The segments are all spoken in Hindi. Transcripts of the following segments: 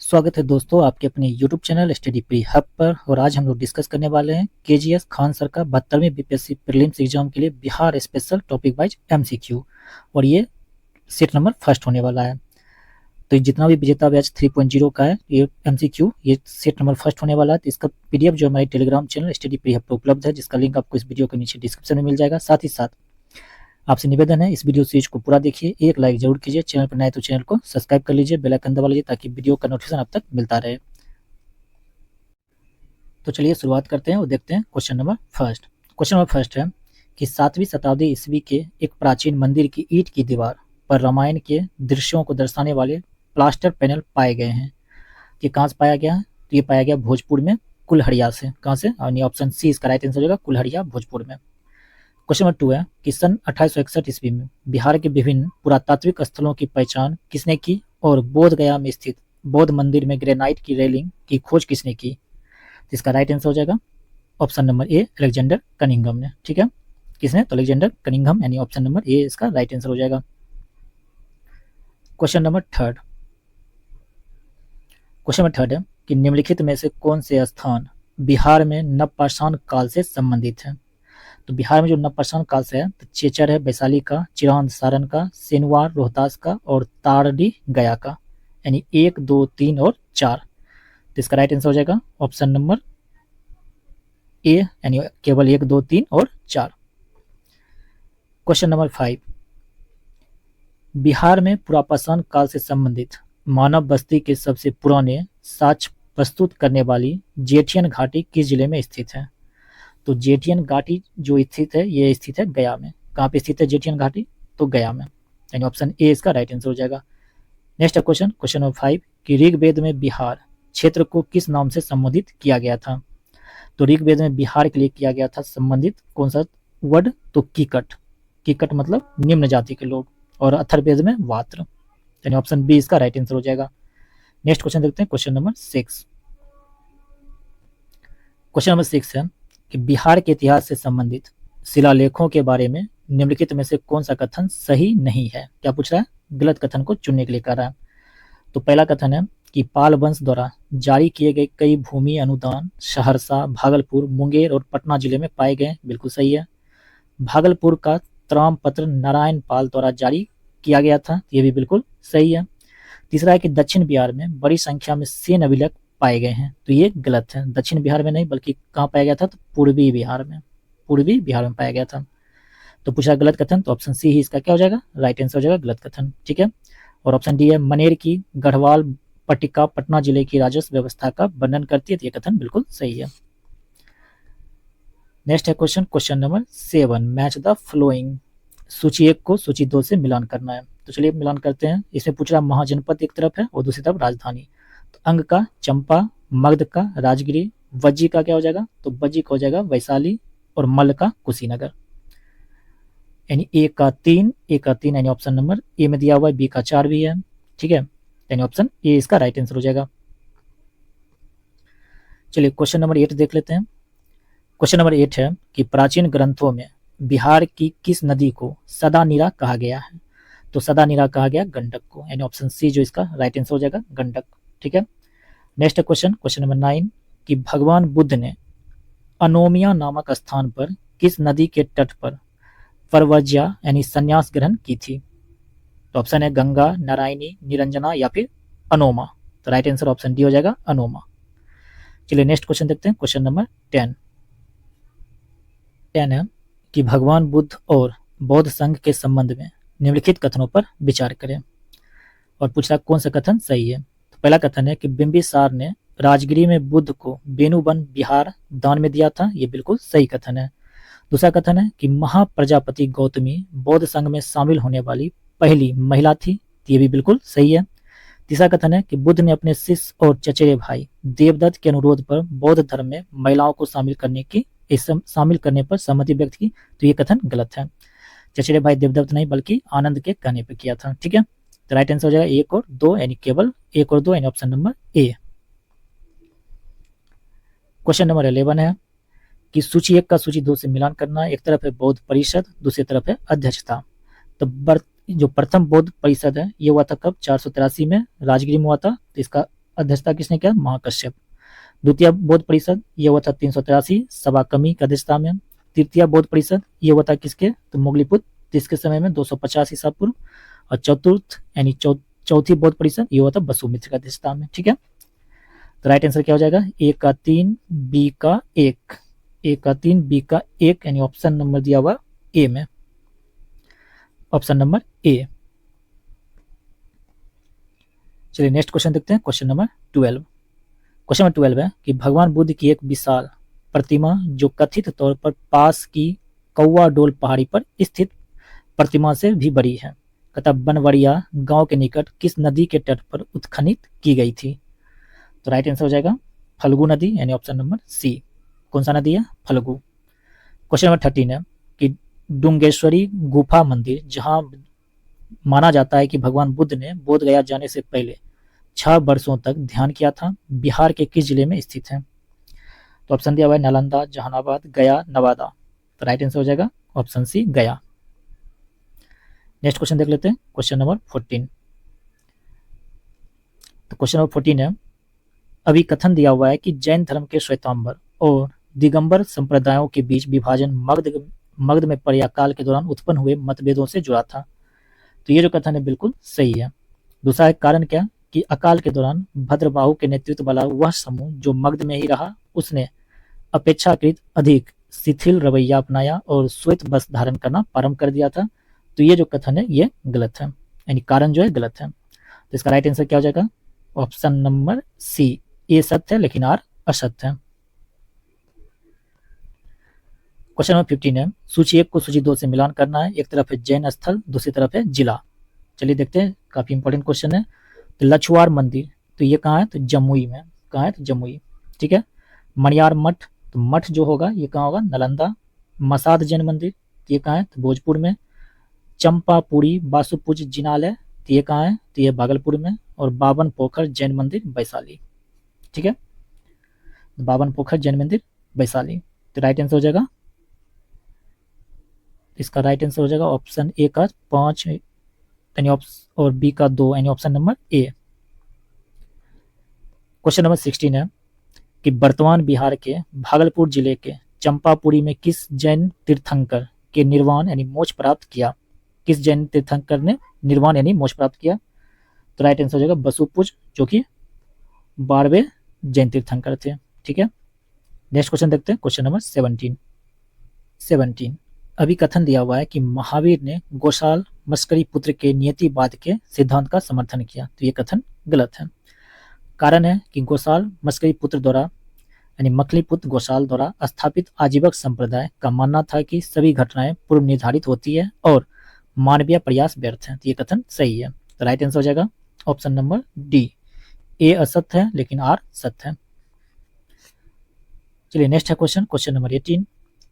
स्वागत है दोस्तों आपके अपने YouTube channel study pre hub पर। और आज हम लोग डिस्कस करने वाले हैं केजीएस खान सर का 72वें बीपीएससी प्रीलिम्स एग्जाम के लिए Bihar special topic wise MCQ. और ये सेट नंबर फर्स्ट होने वाला है। तो जितना भी विजेता बैच 3.0 का है ये एमसीक्यू ये सेट नंबर फर्स्ट होने वाला है। तो इसका पीडीएफ जो हमारे Telegram channel study pre hub पर उपलब्ध है, जिसका लिंक आपको इस वीडियो के नीचे डिस्क्रिप्शन में मिल जाएगा। साथ ही साथ आपसे निवेदन है, इस वीडियो सीरीज को पूरा देखिए, एक लाइक जरूर कीजिए, चैनल पर नए तो चैनल को सब्सक्राइब कर लीजिए, बेल आइकन दबा लीजिए ताकि वीडियो का नोटिफिकेशन आप तक मिलता रहे। तो चलिए शुरुआत करते हैं और देखते हैं question number first. Question number first है कि 7वीं शताब्दी ईस्वी के एक प्राचीन मंदिर की ईंट की दीवार पर रामायण के दृश्यों को दर्शाने वाले प्लास्टर पैनल पाए गए हैं। ये कहाँ से पाया गया है? तो ये पाया गया भोजपुर में, कुल्हड़िया से। कहाँ से? और ऑप्शन सी इसका राइट आंसर हो जाएगा, कुल्हड़िया भोजपुर में। क्वेश्चन नंबर 2 है कि सन 1861 ईस्वी में बिहार के विभिन्न पुरातात्विक स्थलों की पहचान किसने की और बोध गया में स्थित बौद्ध मंदिर में ग्रेनाइट की रेलिंग की खोज किसने की? तो इसका राइट आंसर हो जाएगा option number A, Alexander Cunningham ने। ठीक है, किसने? तो अलेक्जेंडर कनिंघम, यानी ऑप्शन नंबर ए इसका राइट आंसर हो जाएगा। क्वेश्चन नंबर थर्ड है कि निम्नलिखित में से कौन से स्थान बिहार में नवपाषाण काल से संबंधित है? तो बिहार में जो नवपाषाण काल से है तो चेचर है वैशाली का, चिरांद सारण का, सेनुवार रोहतास का और तारडी गया का, यानी 1, 2, 3 और 4। तो इसका राइट आंसर हो जाएगा ऑप्शन नंबर ए, यानी केवल 1, 2, 3 और 4। क्वेश्चन नंबर 5, बिहार में पुरापाषाण काल से संबंधित मानव बस्ती के सबसे पुराने साक्ष्य प्रस्तुत करने वाली जेठियन घाटी किस जिले में स्थित है? तो जेठियन घाटी जो स्थित है ये स्थित है गया में। कहाँ पे स्थित है जेठियन घाटी? तो गया में, यानी ऑप्शन ए इसका राइट आंसर हो जाएगा। नेक्स्ट क्वेश्चन, क्वेश्चन नंबर 5 कि ऋग्वेद में बिहार क्षेत्र को किस नाम से संबोधित किया गया था? तो ऋग्वेद में बिहार के लिए किया गया था संबंधित कौन सा वर्ड? तो कीकट। कीकट मतलब निम्न जाति के लोग, और अथर्ववेद में वात्र, यानी ऑप्शन बी इसका राइट आंसर हो जाएगा। नेक्स्ट क्वेश्चन देखते हैं, क्वेश्चन नंबर 6। क्वेश्चन नंबर 6 है कि बिहार के इतिहास से संबंधित शिलालेखों के बारे में निम्नलिखित में से कौन सा कथन सही नहीं है? क्या पूछ रहा है? गलत कथन को चुनने के लिए कह रहा है। तो पहला कथन है कि पाल वंश द्वारा जारी किए गए कई भूमि अनुदान सहरसा, भागलपुर, मुंगेर और पटना जिले में पाए गए। बिल्कुल सही है। भागलपुर का त्राम पत्र नारायण पाल द्वारा जारी किया गया था, ये भी बिल्कुल सही है। तीसरा है कि दक्षिण बिहार में बड़ी संख्या में सेन अभिलेख पाए गए हैं, तो ये गलत है। दक्षिण बिहार में नहीं बल्कि कहाँ पाया गया था? तो पूर्वी बिहार में पाया गया था। तो पूछा गलत कथन, तो ऑप्शन सी ही इसका क्या हो जाएगा? राइट आंसर हो जाएगा गलत कथन। ठीक है, और ऑप्शन डी है मनेर की गढ़वाल पट्टिका पटना जिले की राजस्व व्यवस्था का वर्णन करती है, तो ये कथन बिल्कुल सही है। नेक्स्ट है question number 7, match the flowing. सूची 1 को सूची 2 से मिलान करना है। तो चलिए मिलान करते हैं। इसमें पूछ रहा महाजनपद एक तरफ है और दूसरी तरफ राजधानी। तो अंग का चंपा, मगध का राजगिरी, वज्जी का क्या हो जाएगा? तो वज्जी का हो जाएगा वैशाली, और मल्ल का कुशीनगर, यानी ए का 3 यानी ऑप्शन नंबर ए में दिया हुआ है, बी का 4 भी है। ठीक है, यानी ऑप्शन ए इसका राइट आंसर हो जाएगा। चलिए क्वेश्चन नंबर 8 देख लेते हैं। क्वेश्चन नंबर 8 है कि प्राचीन ग्रंथों में बिहार की किस नदी को सदानीरा कहा गया है? तो सदानीरा कहा गया गंडक को, यानी ऑप्शन सी जो इसका राइट आंसर हो जाएगा गंडक। ठीक है, नेक्स्ट क्वेश्चन नंबर 9 कि भगवान बुद्ध ने अनोमिया नामक स्थान पर किस नदी के तट पर परवज्या यानी संन्यास ग्रहण की थी? तो ऑप्शन है गंगा, नारायणी, निरंजना या फिर अनोमा। तो राइट आंसर ऑप्शन डी हो जाएगा अनोमा। चलिए नेक्स्ट क्वेश्चन देखते हैं। क्वेश्चन नंबर 10 है कि भगवान बुद्ध और बौद्ध संघ के संबंध में निम्नलिखित कथनों पर विचार करें, और पूछ रहा कौन सा कथन सही है। तो पहला कथन है कि बिंबिसार ने राजगिरी में बुद्ध को बेनुबन बिहार दान में दिया था, ये बिल्कुल सही कथन है। दूसरा कथन है कि महाप्रजापति गौतमी बौद्ध संघ में शामिल होने वाली पहली महिला थी, ये भी बिल्कुल सही है। तीसरा कथन है कि बुद्ध ने अपने शिष्य और चचेरे भाई देवदत्त के अनुरोध पर बौद्ध धर्म में महिलाओं को शामिल करने पर सहमति व्यक्त की, तो ये कथन गलत है। चचेरे भाई देवदत्त नहीं बल्कि आनंद के कहने पर किया था। ठीक है, तो राइट आंसर हो जाएगा 1 और 2, यानी केवल 1 और 2, यानी option number A. Question number 11 है कि सूची 1 का सूची 2 से मिलान करना है। एक तरफ है बौद्ध परिषद, दूसरी तरफ है अध्यक्षता। तो जो प्रथम बौद्ध परिषद है ये हुआ था कब? 483 में राजगिरी में हुआ था। तो इसका अध्यक्षता किसने किया? महाकश्यप। द्वितीय बौद्ध परिषद ये हुआ था 383 सभा कमी की अध्यक्षता में। तृतीय बौद्ध परिषद ये हुआ था किसके? तो मोगलीपुत्र जिसके समय में 250 ईसा पूर्व। और चतुर्थ यानी चौथी बौद्ध परिषद ये हुआ था वसुमित्र की अध्यक्षता में। ठीक है, तो राइट आंसर क्या हो जाएगा? ए का 3 बी का 1, ए का 3 बी का 1 यानी ऑप्शन नंबर दिया हुआ ए में, ऑप्शन नंबर ए। चलिए नेक्स्ट क्वेश्चन देखते हैं, क्वेश्चन नंबर 12। क्वेश्चन नंबर 12 है कि भगवान बुद्ध की एक विशाल प्रतिमा जो कथित तौर पर पास की कौवा डोल पहाड़ी पर स्थित प्रतिमा से भी बड़ी है, तथा बनवरिया गांव के निकट किस नदी के तट पर उत्खनित की गई थी? तो राइट आंसर हो जाएगा फल्गु नदी यानी ऑप्शन नंबर सी। कौन सा नदी है? फल्गु। क्वेश्चन नंबर 13 है कि डुंगेश्वरी गुफा मंदिर जहां माना जाता है कि भगवान बुद्ध ने बोध गया जाने से पहले 6 वर्षों तक ध्यान किया था, बिहार के किस जिले में स्थित है? तो ऑप्शन दिया हुआ है नालंदा, जहानाबाद, गया, नवादा। तो राइट आंसर हो जाएगा ऑप्शन सी गया। नेक्स्ट क्वेश्चन देख लेते हैं, क्वेश्चन नंबर 14। तो क्वेश्चन नंबर 14 है अभी कथन दिया हुआ है कि जैन धर्म के श्वेतांबर और दिगंबर संप्रदायों के बीच विभाजन मगध में प्रयाकाल के दौरान उत्पन्न हुए मतभेदों से जुड़ा था। तो ये जो कथन है बिल्कुल सही है। दूसरा एक कारण क्या कि अकाल के दौरान भद्रबाहु के नेतृत्व वाला वह समूह जो मगध में ही रहा उसने अपेक्षाकृत अधिक शिथिल रवैया अपनाया और श्वेत वस्त्र धारण करना प्रारंभ कर दिया था। तो ये जो कथन है ये गलत है, यानी कारण जो है गलत है। तो इसका राइट आंसर क्या हो जाएगा? ऑप्शन नंबर सी, ए सत्य है लेकिन आर असत्य है। क्वेश्चन नंबर 15 है सूची 1 को सूची 2 से मिलान करना है। एक तरफ है जैन स्थल, दूसरी तरफ है जिला। चलिए देखते हैं, काफी इंपॉर्टेंट क्वेश्चन है। तो लछुआर मंदिर तो ये कहाँ है? तो जमुई में। कहाँ है? तो जमुई। ठीक है। मणियार मठ, तो मठ जो होगा ये कहाँ होगा? नालंदा। मसाद जैन मंदिर ये कहाँ है? तो भोजपुर में। चंपापुरी वासुपूज जिनालय तो ये कहाँ है? तो ये भागलपुर में। और बावन पोखर जैन मंदिर वैशाली। ठीक है, बावन पोखर जैन मंदिर वैशाली। तो राइट आंसर हो जाएगा, इसका राइट आंसर हो जाएगा ऑप्शन ए का 5 यानी और बी का 2 यानी option number A. Question number 16 है कि वर्तमान बिहार के भागलपुर जिले के चंपापुरी में किस जैन तीर्थंकर के निर्वाण यानी मोक्ष प्राप्त किया? किस जैन तीर्थंकर ने निर्वाण यानी मोक्ष प्राप्त किया? तो राइट आंसर हो जाएगा वसुपूज जो कि 12वें जैन तीर्थंकर थे। ठीक है, नेक्स्ट क्वेश्चन देखते हैं, क्वेश्चन नंबर 17। अभी कथन दिया हुआ है कि महावीर ने गोशाल मस्करी पुत्र के नियतिवाद के सिद्धांत का समर्थन किया। तो ये कथन गलत है। कारण है कि गोशाल मस्करी पुत्र द्वारा यानी मखलीपुत्र गोशाल द्वारा स्थापित आजीवक संप्रदाय का मानना था कि सभी घटनाएं पूर्व निर्धारित होती है और मानवीय प्रयास व्यर्थ है। तो ये कथन सही है। तो राइट आंसर हो जाएगा ऑप्शन नंबर डी, ए असत्य है लेकिन आर सत्य है। चलिए नेक्स्ट है क्वेश्चन, क्वेश्चन नंबर 18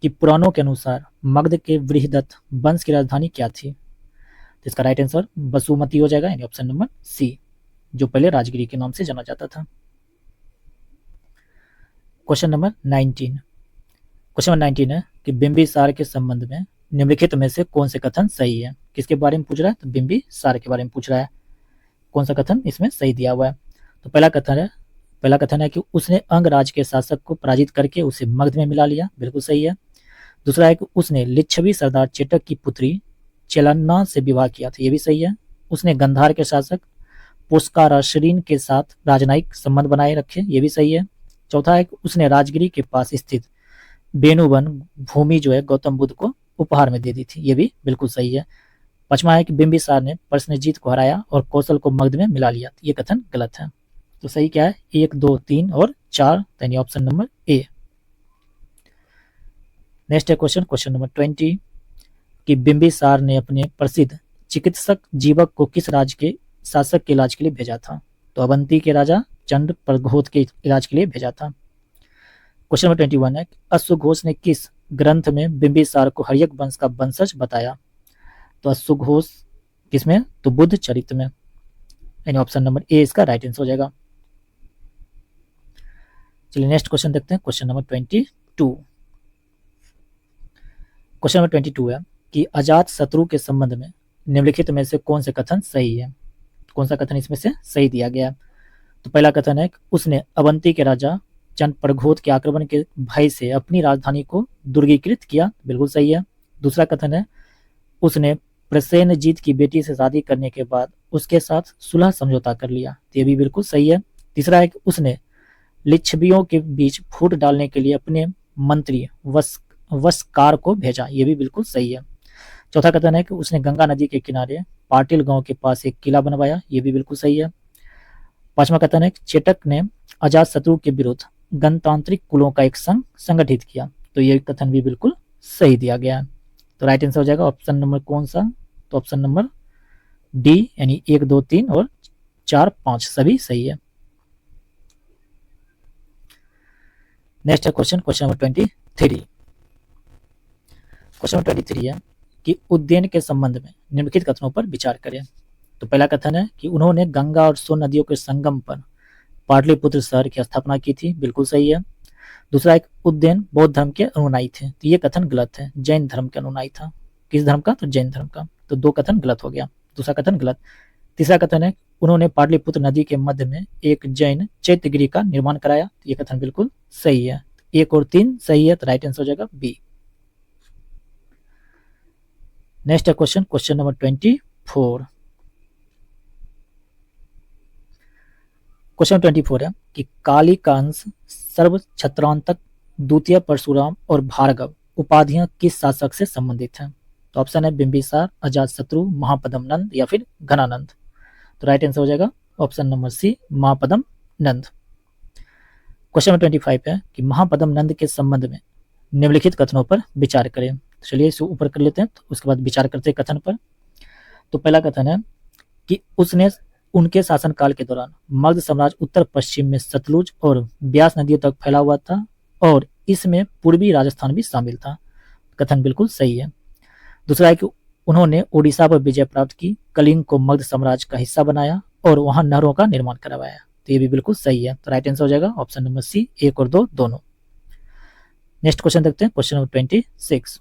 कि पुराणों के अनुसार मगध के बृहदत्त वंश की राजधानी क्या थी? तो इसका राइट आंसर बसुमती हो जाएगा यानी ऑप्शन नंबर सी, जो पहले राजगिरी के नाम से जाना जाता था। Question number 19। क्वेश्चन नंबर 19 है कि बिंबिसार के संबंध में निम्नलिखित में से कौन से कथन सही है? किसके बारे में पूछ रहा है? तो बिंबिसार के बारे में पूछ रहा है। कौन सा कथन इसमें सही दिया हुआ है? तो पहला कथन है कि उसने अंगराज के शासक को पराजित करके उसे मगध में मिला लिया। बिल्कुल सही है। दूसरा है कि उसने लिच्छवी सरदार चेटक की पुत्री चेलन्ना से विवाह किया था। ये भी सही है। उसने गंधार के शासक पुष्काराश्रीन के साथ राजनयिक संबंध बनाए रखे। ये भी सही है। चौथा है कि उसने राजगिरी के पास स्थित बेनुवन भूमि जो है गौतम बुद्ध को उपहार में दे दी थी। ये भी बिल्कुल सही है। पांचवा है कि बिंबिसार ने प्रश्नजीत को हराया और कौशल को मगध में मिला लिया। ये कथन गलत है। तो सही क्या है? 1, 2, 3 और 4 यानी ऑप्शन नंबर ए। नेक्स्ट है क्वेश्चन, क्वेश्चन नंबर 20 कि बिंबिसार ने अपने प्रसिद्ध चिकित्सक जीवक को किस राज्य के शासक के इलाज के लिए भेजा था? तो अवंती के राजा चंद्र प्रघोत के इलाज के लिए भेजा था। क्वेश्चन नंबर 21 है अश्वघोष ने किस ग्रंथ में बिंबिसार को हर्यक वंश का वंशज बताया? तो अश्वघोष किसमें? तो बुद्ध चरित में, यानी ऑप्शन नंबर ए इसका राइट आंसर हो जाएगा। चलिए नेक्स्ट क्वेश्चन देखते हैं, क्वेश्चन नंबर 22। क्वेश्चन नंबर 22 है कि अजात शत्रु के संबंध में निम्नलिखित में से कौन से कथन सही है? कौन सा कथन इसमें से सही दिया गया है? तो पहला कथन है उसने अवंती के राजा चंद्रप्रघोत के आक्रमण के भय से अपनी राजधानी को दुर्गीकृत किया, बिल्कुल सही है। दूसरा कथन है उसने प्रसेनजीत की बेटी से शादी करने के बाद उसके साथ सुलह समझौता कर लिया, तो ये भी बिल्कुल सही है। तीसरा है कि उसने लिच्छवियों के बीच फूट डालने के लिए अपने मंत्री वस्कार को भेजा, ये भी बिल्कुल सही है। चौथा कथन है कि उसने गंगा नदी के किनारे पाटिल गांव के पास एक किला बनवाया, ये भी बिल्कुल सही है। पांचवा कथन है चेटक ने अजात शत्रु के विरुद्ध गणतांत्रिक कुलों का एक संघ संगठित किया, तो ये कथन भी बिल्कुल सही दिया गया है। तो राइट आंसर हो जाएगा ऑप्शन नंबर कौन सा, तो ऑप्शन नंबर डी, यानी 1, 2, 3 और 4, 5 सभी सही है। नेक्स्ट है क्वेश्चन नंबर 23। क्वेश्चन नंबर 23 है कि उद्यन के संबंध में निम्नलिखित कथनों पर विचार करें। तो पहला कथन है कि उन्होंने गंगा और सोन नदियों के संगम पर पाटलिपुत्र शहर की स्थापना की थी, बिल्कुल सही है। दूसरा एक उद्यन बौद्ध धर्म के अनुयायी थे, तो ये कथन गलत है, जैन धर्म के अनुयायी था। किस धर्म का, तो जैन धर्म का, तो 2 कथन गलत हो गया, दूसरा कथन गलत। तीसरा कथन है उन्होंने पाटलिपुत्र नदी के मध्य में एक जैन चैत्यगृह का निर्माण कराया, तो ये कथन बिल्कुल सही है। 1 और 3 सही है, तो राइट आंसर हो जाएगा बी। नेक्स्ट है क्वेश्चन नंबर 24। क्वेश्चन 24 है कि काली का अंश सर्व छत्रांतक द्वितीय परशुराम और भार्गव उपाधियां किस शासक से संबंधित हैं। तो ऑप्शन है बिंबिसार, अजातशत्रु, महापद्म नंद या फिर घनानंद। तो राइट आंसर हो जाएगा ऑप्शन नंबर सी, महापद्म नंद। क्वेश्चन नंबर 25 है कि महापद्म नंद के संबंध में निम्नलिखित कथनों पर विचार करें। चलिए इसे ऊपर कर लेते हैं, तो उसके बाद विचार करते हैं कथन पर। तो पहला कथन है कि उसने उनके शासनकाल के दौरान मगध साम्राज्य उत्तर पश्चिम में सतलुज और ब्यास नदियों तक फैला हुआ था और इसमें पूर्वी राजस्थान भी शामिल था, कथन बिल्कुल सही है। दूसरा है कि उन्होंने ओडिशा पर विजय प्राप्त की, कलिंग को मगध साम्राज्य का हिस्सा बनाया और वहां नहरों का निर्माण करवाया, तो ये भी बिल्कुल सही है। तो राइट आंसर हो जाएगा ऑप्शन नंबर सी, 1 और 2 दोनों। नेक्स्ट क्वेश्चन देखते हैं, क्वेश्चन नंबर 26।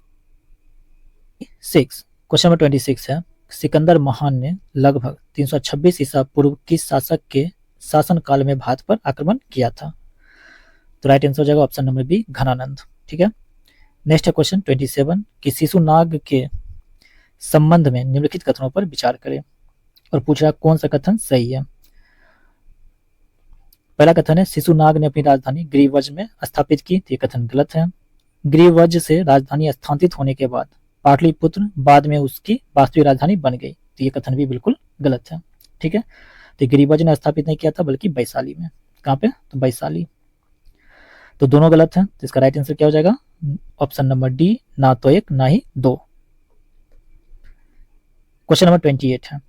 क्वेश्चन नंबर 26 है सिकंदर महान ने लगभग 326 ईसा पूर्व किस शासक के शासनकाल में भारत पर आक्रमण किया था। तो राइट आंसर हो जाएगा ऑप्शन नंबर बी, घनानंद। ठीक है। नेक्स्ट है क्वेश्चन 27 कि शिशुनाग के संबंध में निम्नलिखित कथनों पर विचार करें और पूछ रहा कौन सा कथन सही है। पहला कथन है शिशुनाग ने अपनी राजधानी गिरिवज में स्थापित की, तो ये कथन गलत है। गिरिवज से राजधानी स्थानांतरित होने के बाद पाटलिपुत्र बाद में उसकी वास्तविक राजधानी बन गई, तो ये कथन भी बिल्कुल गलत है। ठीक है। तो गिरिवज ने स्थापित नहीं किया था बल्कि वैशाली में। कहाँ पे, तो वैशाली। तो दोनों गलत है, तो इसका राइट आंसर क्या हो जाएगा ऑप्शन नंबर डी, ना तो 1 ना ही 2। क्वेश्चन नंबर 28 है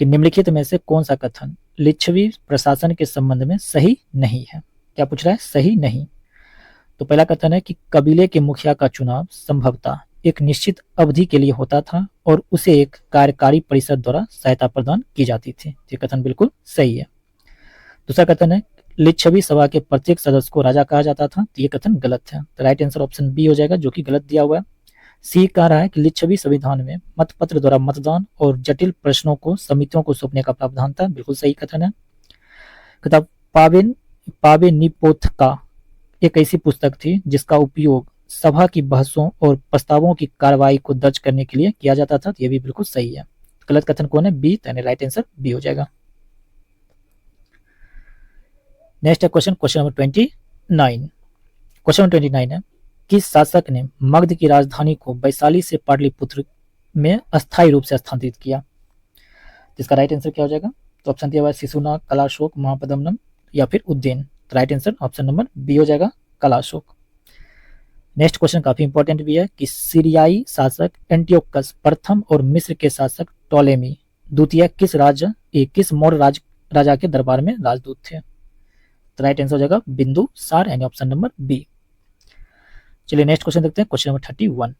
कि निम्नलिखित में से कौन सा कथन लिच्छवी प्रशासन के संबंध में सही नहीं है। क्या पूछ रहा है, सही नहीं। तो पहला कथन है कि कबीले के मुखिया का चुनाव संभवतः एक निश्चित अवधि के लिए होता था और उसे एक कार्यकारी परिषद द्वारा सहायता प्रदान की जाती थी, ये कथन बिल्कुल सही है। दूसरा कथन है लिच्छवी सभा के प्रत्येक सदस्य को राजा कहा जाता था, तो ये कथन गलत है। तो राइट आंसर ऑप्शन बी हो जाएगा, जो कि गलत दिया हुआ है। सी कह रहा है कि लिच्छवी संविधान में मतपत्र द्वारा मतदान और जटिल प्रश्नों को समितियों को सौंपने का प्रावधान था, बिल्कुल सही कथन है। किताब पावे निपोथका एक ऐसी पुस्तक थी जिसका उपयोग सभा की बहसों और प्रस्तावों की कार्रवाई को दर्ज करने के लिए किया जाता था, ये भी बिल्कुल सही है। गलत कथन कौन है, बी, यानी राइट आंसर बी हो जाएगा। नेक्स्ट है क्वेश्चन नंबर 29। क्वेश्चन नंबर 29 है किस शासक ने मगध की राजधानी को वैशाली से पाटलिपुत्र में अस्थायी रूप से स्थानांतरित किया। इसका राइट आंसर क्या हो जाएगा, तो ऑप्शन दिया हुआ है शिशुनाग, कलाशोक, महापद्म या फिर उज्जैन। तो right answer option number B हो जाएगा, कलाशोक। नेक्स्ट क्वेश्चन काफी इंपॉर्टेंट भी है कि सीरियाई शासक एंटियोकस प्रथम और मिस्र के शासक टोलेमी द्वितीय किस मौर्य राजा के दरबार में राजदूत थे। तो राइट आंसर हो जाएगा बिंदुसार, यानी ऑप्शन नंबर बी। चलिए नेक्स्ट क्वेश्चन देखते हैं, क्वेश्चन नंबर 31।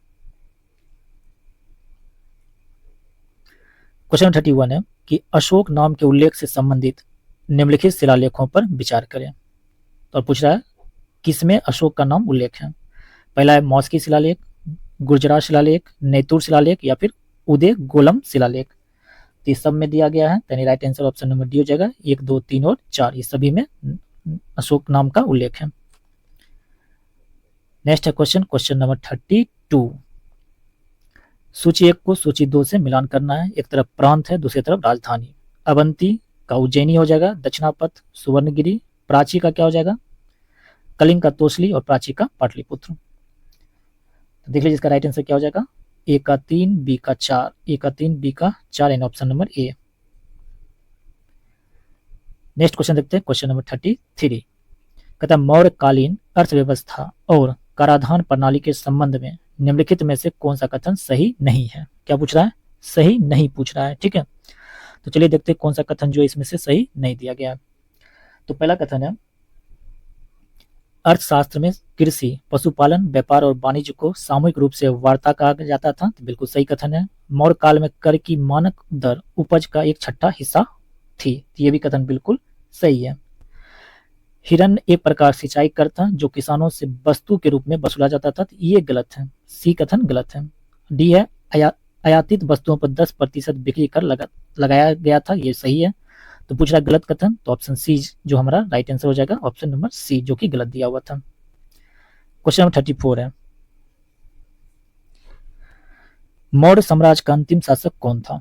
क्वेश्चन नंबर 31 है कि अशोक नाम के उल्लेख से संबंधित निम्नलिखित शिलालेखों पर विचार करें। तो पूछ रहा है किसमें अशोक का नाम उल्लेख है। पहला है मौस्की शिलालेख, गुर्जरा शिलालेख, नैतुर शिलालेख या फिर उदय गोलम शिलालेख। तो ये सब में दिया गया है, यानी right answer option number D हो जाएगा। 1, 2, 3 और 4 ये सभी में अशोक नाम का उल्लेख है। नेक्स्ट है क्वेश्चन नंबर 32। सूची 1 को सूची 2 से मिलान करना है। एक तरफ प्रांत है, दूसरी तरफ राजधानी। अवंती का उज्जैनी हो जाएगा, दक्षिणापथ सुवर्णगिरी, प्राची का क्या हो जाएगा, कलिंग का तोसली और प्राची का पाटलिपुत्र। तो देख लीजिए इसका राइट आंसर क्या हो जाएगा, ए का 3, बी का 4, ए का 3, बी का 4 यानी option number A. Next question देखते हैं, क्वेश्चन नंबर 33। कहता है मौर्यकालीन अर्थव्यवस्था और कराधान प्रणाली के संबंध में निम्नलिखित में से कौन सा कथन सही नहीं है। क्या पूछ रहा है, सही नहीं पूछ रहा है, ठीक है। तो चलिए देखते हैं कौन सा कथन जो इसमें से सही नहीं दिया गया है। तो पहला कथन है अर्थशास्त्र में कृषि, पशुपालन, व्यापार और वाणिज्य को सामूहिक रूप से वार्ता कहा जाता था। तो बिल्कुल सही कथन है। मौर्य काल में कर की मानक दर उपज का 1/6 हिस्सा थी। ये भी कथन बिल्कुल सही है। हिरन एक प्रकार सिंचाई कर था जो किसानों से वस्तु के रूप में वसूला जाता था। ये गलत है, सी कथन गलत है। डी है आयातित वस्तुओं पर 10% बिक्री कर लगाया गया था। ये सही है। तो पूछ रहा गलत कथन, तो ऑप्शन सी जो हमारा राइट आंसर हो जाएगा, ऑप्शन नंबर सी जो कि गलत दिया हुआ था। क्वेश्चन नंबर 34 है मौर्य साम्राज्य का अंतिम शासक कौन था।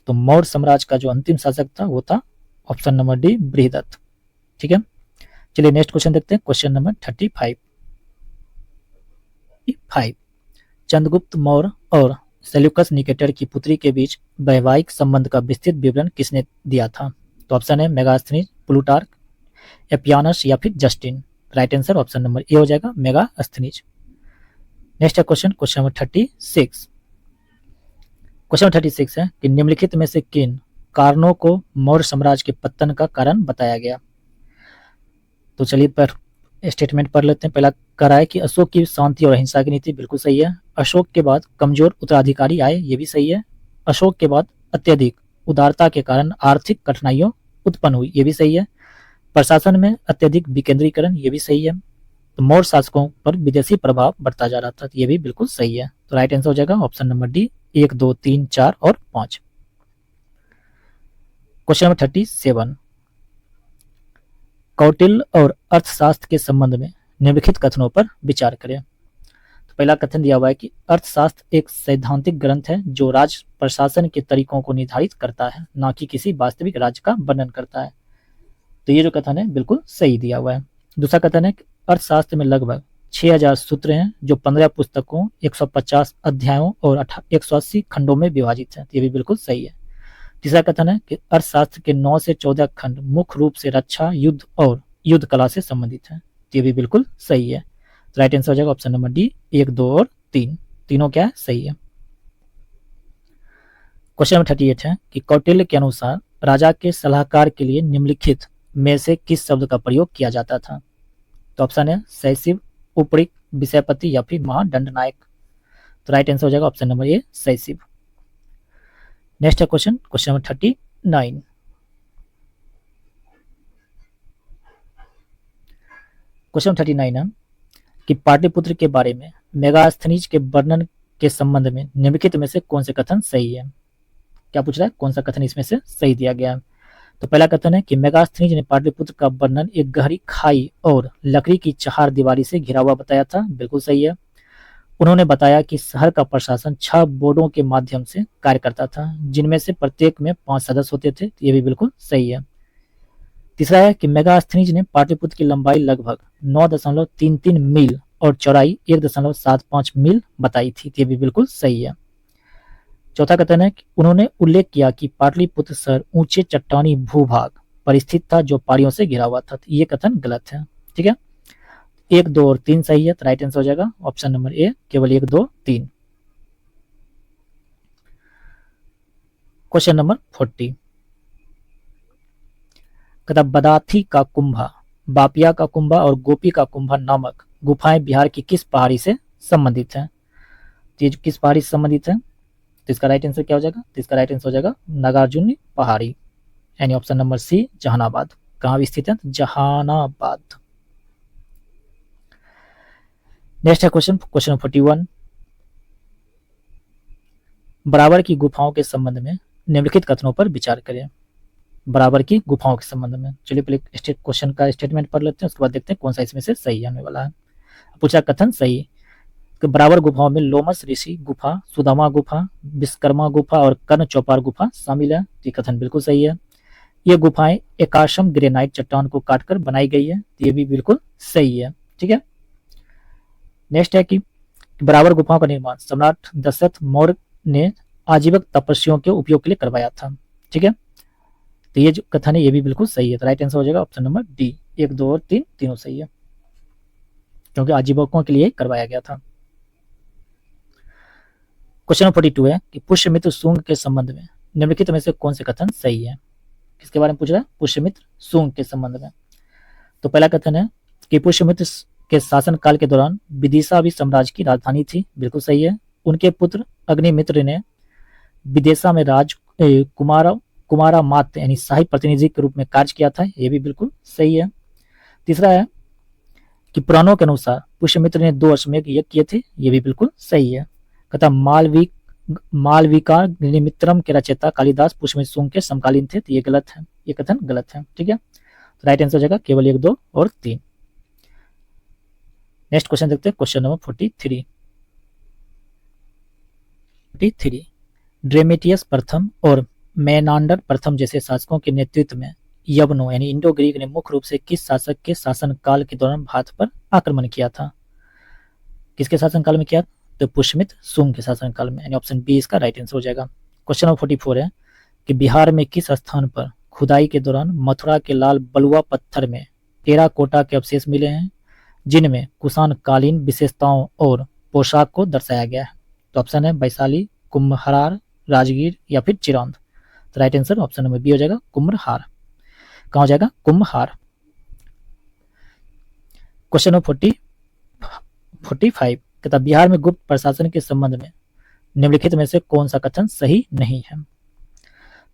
तो मौर्य साम्राज्य का जो अंतिम शासक था वो था ऑप्शन नंबर डी बृहदत्त, ठीक है। चलिए नेक्स्ट क्वेश्चन देखते हैं, क्वेश्चन नंबर 35। चंद्रगुप्त मौर्य और सेल्यूकस निकेटर की पुत्री के बीच वैवाहिक संबंध का विस्तृत विवरण किसने दिया था। तो ऑप्शन है मेगास्थनीज, प्लूटार्क, एपियानस या फिर Justin. Right answer option number A हो जाएगा, मेगास्थनीज। नेक्स्ट है क्वेश्चन नंबर 36। क्वेश्चन नंबर 36 है कि निम्नलिखित में से किन कारणों को मौर्य साम्राज्य के पतन का कारण बताया गया। तो चलिए पर स्टेटमेंट पढ़ लेते हैं। पहला कह रहा है कि अशोक की शांति और अहिंसा की नीति, बिल्कुल सही है। अशोक के बाद कमजोर उत्तराधिकारी आए, ये भी सही है। अशोक के बाद अत्यधिक उदारता के कारण आर्थिक कठिनाइयों उत्पन्न हुई, ये भी सही है। प्रशासन में अत्यधिक विकेंद्रीकरण, ये भी सही है। तो मौर्य शासकों पर विदेशी प्रभाव बढ़ता जा रहा था, ये भी बिल्कुल सही है। तो राइट आंसर हो जाएगा ऑप्शन नंबर डी, 1, 2, 3, 4 और 5। Question number 37। कौटिल्य और अर्थशास्त्र के संबंध में निम्नलिखित कथनों पर विचार करें। तो पहला कथन दिया हुआ है कि अर्थशास्त्र एक सैद्धांतिक ग्रंथ है जो राज्य प्रशासन के तरीकों को निर्धारित करता है, ना कि किसी वास्तविक राज्य का वर्णन करता है। तो ये जो कथन है बिल्कुल सही दिया हुआ है। दूसरा कथन है कि अर्थशास्त्र में लगभग 6000 सूत्र हैं जो 15 पुस्तकों, 150 अध्यायों और 180 खंडों में विभाजित है। ये भी बिल्कुल सही है। तीसरा कथन है कि अर्थशास्त्र के 9 से 14 खंड मुख्य रूप से रक्षा, युद्ध और युद्ध कला से संबंधित है। ये भी बिल्कुल सही है। तो राइट आंसर हो जाएगा ऑप्शन नंबर डी, 1, 2 और 3 तीनों क्या है, सही है। क्वेश्चन नंबर 38 है कि कौटिल्य के अनुसार राजा के सलाहकार के लिए निम्नलिखित में से किस शब्द का प्रयोग किया जाता था। तो ऑप्शन है सैसिव, उपरिक, विषयपति या फिर महादंडनायक। तो राइट आंसर हो जाएगा ऑप्शन नंबर ए, सैसिव। नेक्स्ट है क्वेश्चन नंबर 39। क्वेश्चन 39 है कि पाटलिपुत्र के बारे में मेगास्थनीज के वर्णन के संबंध में निम्नलिखित में से कौन से कथन सही है। क्या पूछ रहा है, कौन सा कथन इसमें से सही दिया गया है। तो पहला कथन है कि मेगास्थनीज ने पाटलिपुत्र का वर्णन एक गहरी खाई और लकड़ी की चहार दीवारी से घिरा हुआ बताया था, बिल्कुल सही है। उन्होंने बताया कि शहर का प्रशासन 6 बोर्डों के माध्यम से कार्य करता था जिनमें से प्रत्येक में 5 सदस्य होते थे, ये भी बिल्कुल सही है। तीसरा है कि मेगास्थनीज ने पाटलिपुत्र की लंबाई लगभग 9.33 मील और चौड़ाई 1.75 मील बताई थी, ये भी बिल्कुल सही है। चौथा कथन है कि उन्होंने उल्लेख किया कि पाटलिपुत्र शहर ऊंचे चट्टानी भूभाग पर स्थित था जो पहाड़ियों से घिरा हुआ था, ये कथन गलत है, ठीक है। 1, 2 और 3 सही है। तो राइट आंसर हो जाएगा ऑप्शन नंबर ए, केवल 1, 2, 3। Question number 40। कहता बदाथी का कुंभा, बापिया का कुंभा और गोपी का कुंभा नामक गुफाएं बिहार की किस पहाड़ी से संबंधित हैं। तो ये किस पहाड़ी से संबंधित है, तो इसका राइट आंसर क्या हो जाएगा, तो इसका राइट आंसर हो जाएगा नागार्जुनी पहाड़ी, यानी ऑप्शन नंबर सी, जहानाबाद। कहाँ स्थित है, जहानाबाद। नेक्स्ट है क्वेश्चन 41। बराबर की गुफाओं के संबंध में निम्नलिखित कथनों पर विचार करें बराबर की गुफाओं के संबंध में। चलिए पहले क्वेश्चन का स्टेटमेंट पढ़ लेते हैं, उसके बाद देखते हैं कौन सा इसमें से सही आने वाला है। पूछा कथन सही कि बराबर गुफाओं में लोमस ऋषि गुफा, सुदामा गुफा, विश्वकर्मा गुफा और कर्ण चौपार गुफा शामिल है। ये कथन बिल्कुल सही है। ये गुफाएं एकाशम ग्रेनाइट चट्टान को काटकर बनाई गई है, ये भी बिल्कुल सही है। ठीक है, नेक्स्ट है कि बराबर गुफाओं का निर्माण सम्राट दशरथ मौर्य ने आजीवक तपस्वियों के उपयोग के लिए करवाया था। ठीक है, तो ये जो कथन है ये भी बिल्कुल सही है। तो राइट आंसर हो जाएगा ऑप्शन नंबर डी। 1, 2 और 3 तीनों सही है, क्योंकि आजीवकों के लिए करवाया गया था। क्वेश्चन नंबर 42 है कि पुष्यमित्र शुंग के संबंध में निम्नलिखित में से कौन से कथन सही है। किसके बारे में पूछ रहा है? पुष्यमित्र शुंग के संबंध में। तो पहला कथन है कि पुष्यमित्र के शासनकाल के दौरान विदिशा भी साम्राज्य की राजधानी थी, बिल्कुल सही है। उनके पुत्र अग्निमित्र ने विदिशा में कुमारा मात्र यानी शाही प्रतिनिधि के रूप में कार्य किया था, यह भी बिल्कुल सही है। तीसरा है कि पुराणों के अनुसार पुष्यमित्र ने 2 अश्वमेध यज्ञ किए थे, यह भी बिल्कुल सही है। कथा मालविका निमित्रम के रचयिता कालिदास पुष्यमित्र शुंग के समकालीन थे, तो ये गलत है, ये कथन गलत है। ठीक है, तो राइट आंसर हो जाएगा केवल 1, 2 और 3। नेक्स्ट क्वेश्चन देखते हैं, क्वेश्चन नंबर 43। ड्रेमेटियस प्रथम और मेनांडर प्रथम जैसे शासकों के नेतृत्व में यवनों यानी इंडो ग्रीक ने मुख्य रूप से किस शासक के शासनकाल के दौरान भारत पर आक्रमण किया था? किसके शासनकाल में किया? तो पुष्यमित्र शुंग के शासनकाल में, यानी ऑप्शन बी इसका राइट आंसर हो जाएगा। क्वेश्चन नंबर 44 है कि बिहार में किस स्थान पर खुदाई के दौरान मथुरा के लाल बलुआ पत्थर में टेराकोटा के अवशेष मिले हैं, जिनमें कुषाण कालीन विशेषताओं और पोशाक को दर्शाया गया है? तो ऑप्शन है वैशाली, कुम्भहार, राजगीर या फिर चिरौंद। तो right answer option number B हो जाएगा कुम्भहार। कहां हो जाएगा? कुम्भहार। क्वेश्चन नंबर 45 कहता बिहार में गुप्त प्रशासन के संबंध में निम्नलिखित में से कौन सा कथन सही नहीं है?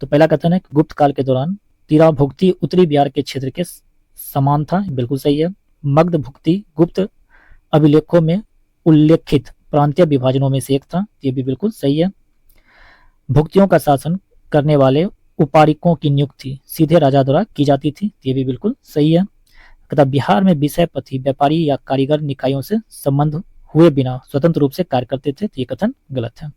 तो पहला कथन है गुप्त काल के दौरान तिराभुक्ति उत्तरी बिहार के क्षेत्र के समान था, बिल्कुल सही है। मगध भुक्ति गुप्त अभिलेखों में उल्लेखित प्रांतीय विभाजनों में से एक था, ये भी बिल्कुल सही है। भुक्तियों का शासन करने वाले उपारिकों की नियुक्ति सीधे राजा द्वारा की जाती थी, ये भी बिल्कुल सही है। तथा बिहार में विषयपति व्यापारी या कारीगर निकायों से संबंध हुए बिना स्वतंत्र रूप से कार्य करते थे, तो ये कथन गलत है।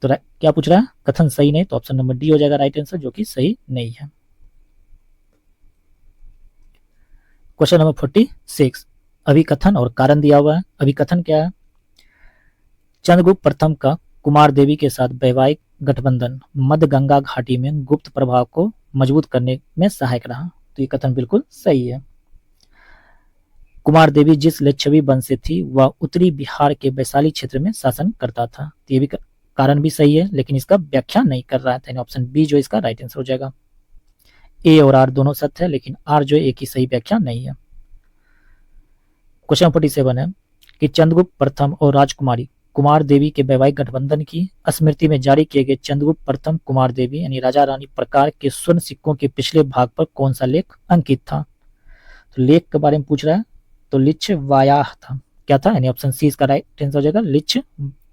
तो क्या पूछ रहा है? कथन सही नहीं, तो ऑप्शन नंबर डी हो जाएगा राइट आंसर, जो कि सही नहीं है। क्वेश्चन नंबर 46 अभिकथन और कारण दिया हुआ है। अभिकथन क्या है? चंद्रगुप्त प्रथम का कुमार देवी के साथ वैवाहिक गठबंधन मध्य गंगा घाटी में गुप्त प्रभाव को मजबूत करने में सहायक रहा, तो ये कथन बिल्कुल सही है। कुमार देवी जिस लिच्छवी वंश से थी वह उत्तरी बिहार के वैशाली क्षेत्र में शासन करता था, तो ये भी कारण भी सही है, लेकिन इसका व्याख्या नहीं कर रहा है, ऑप्शन बी जो इसका राइट आंसर हो जाएगा। ए और आर दोनों सत्य है, लेकिन आर जो एक ही सही व्याख्या नहीं है। क्वेश्चन 47 है कि चंद्रगुप्त प्रथम और राजकुमारी कुमार देवी के वैवाहिक गठबंधन की स्मृति में जारी किए गए चंद्रगुप्त प्रथम कुमार देवी यानी राजा रानी प्रकार के स्वर्ण सिक्कों के पिछले भाग पर कौन सा लेख अंकित था? तो लेख के बारे में पूछ रहा है, तो लिच्छ वायाह था। क्या था? यानी ऑप्शन सी इसका राइट आंसर हो जाएगा, लिच्छ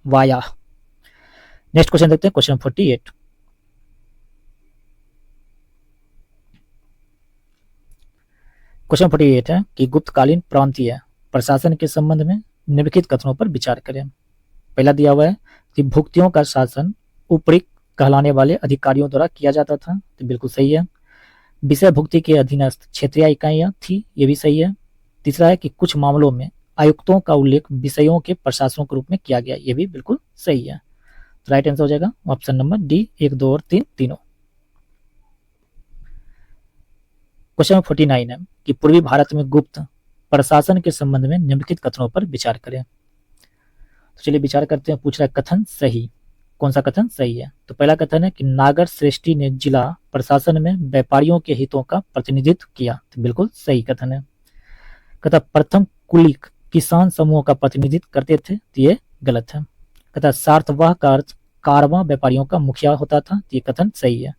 वायाह। नेक्स्ट क्वेश्चन देखते हैं, क्वेश्चन 48। क्वेश्चन 48 है कि गुप्तकालीन प्रांतीय प्रशासन के संबंध में निम्नलिखित कथनों पर विचार करें। पहला दिया हुआ है कि भुक्तियों का शासन उपरिक्त कहलाने वाले अधिकारियों द्वारा किया जाता था, तो बिल्कुल सही है। विषय भुक्ति के अधीनस्थ क्षेत्रीय इकाइयां थी, ये भी सही है। तीसरा है कि कुछ मामलों में आयुक्तों का उल्लेख विषयों के प्रशासकों के रूप में किया गया, ये भी बिल्कुल सही है। तो राइट आंसर हो जाएगा ऑप्शन नंबर डी 1, 2 और 3 तीनों। क्वेश्चन 49 है कि पूर्वी भारत में गुप्त प्रशासन के संबंध में निम्नलिखित कथनों पर विचार करें। तो चलिए विचार करते हैं। पूछ रहा है कथन सही, कौन सा कथन सही है? तो पहला कथन है कि नागर श्रेष्ठी ने जिला प्रशासन में व्यापारियों के हितों का प्रतिनिधित्व किया, तो बिल्कुल सही कथन है। कहता प्रथम कुलीक किसान समूह का प्रतिनिधित्व करते थे, तो ये गलत है। कहता सार्थवाह का अर्थ कारवां व्यापारियों का मुखिया होता था, तो ये कथन सही है।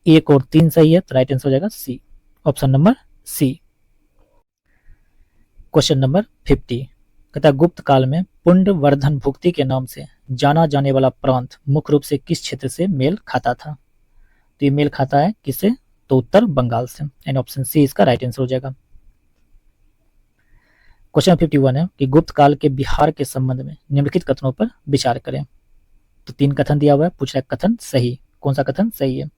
1 और 3 सही है, तो राइट आंसर हो जाएगा C, option number C. Question number 50 कहता गुप्त काल में पुंडवर्धन भुक्ति के नाम से जाना जाने वाला प्रांत मुख्य रूप से किस क्षेत्र से मेल खाता था? तो ये मेल खाता है किससे? तो उत्तर बंगाल से, एंड ऑप्शन सी इसका राइट आंसर हो जाएगा। क्वेश्चन 51 है कि गुप्त काल के बिहार के संबंध में निम्नलिखित कथनों पर विचार करें। तो 3 कथन दिया हुआ है, पूछ रहा है कथन सही, कौन सा कथन सही है?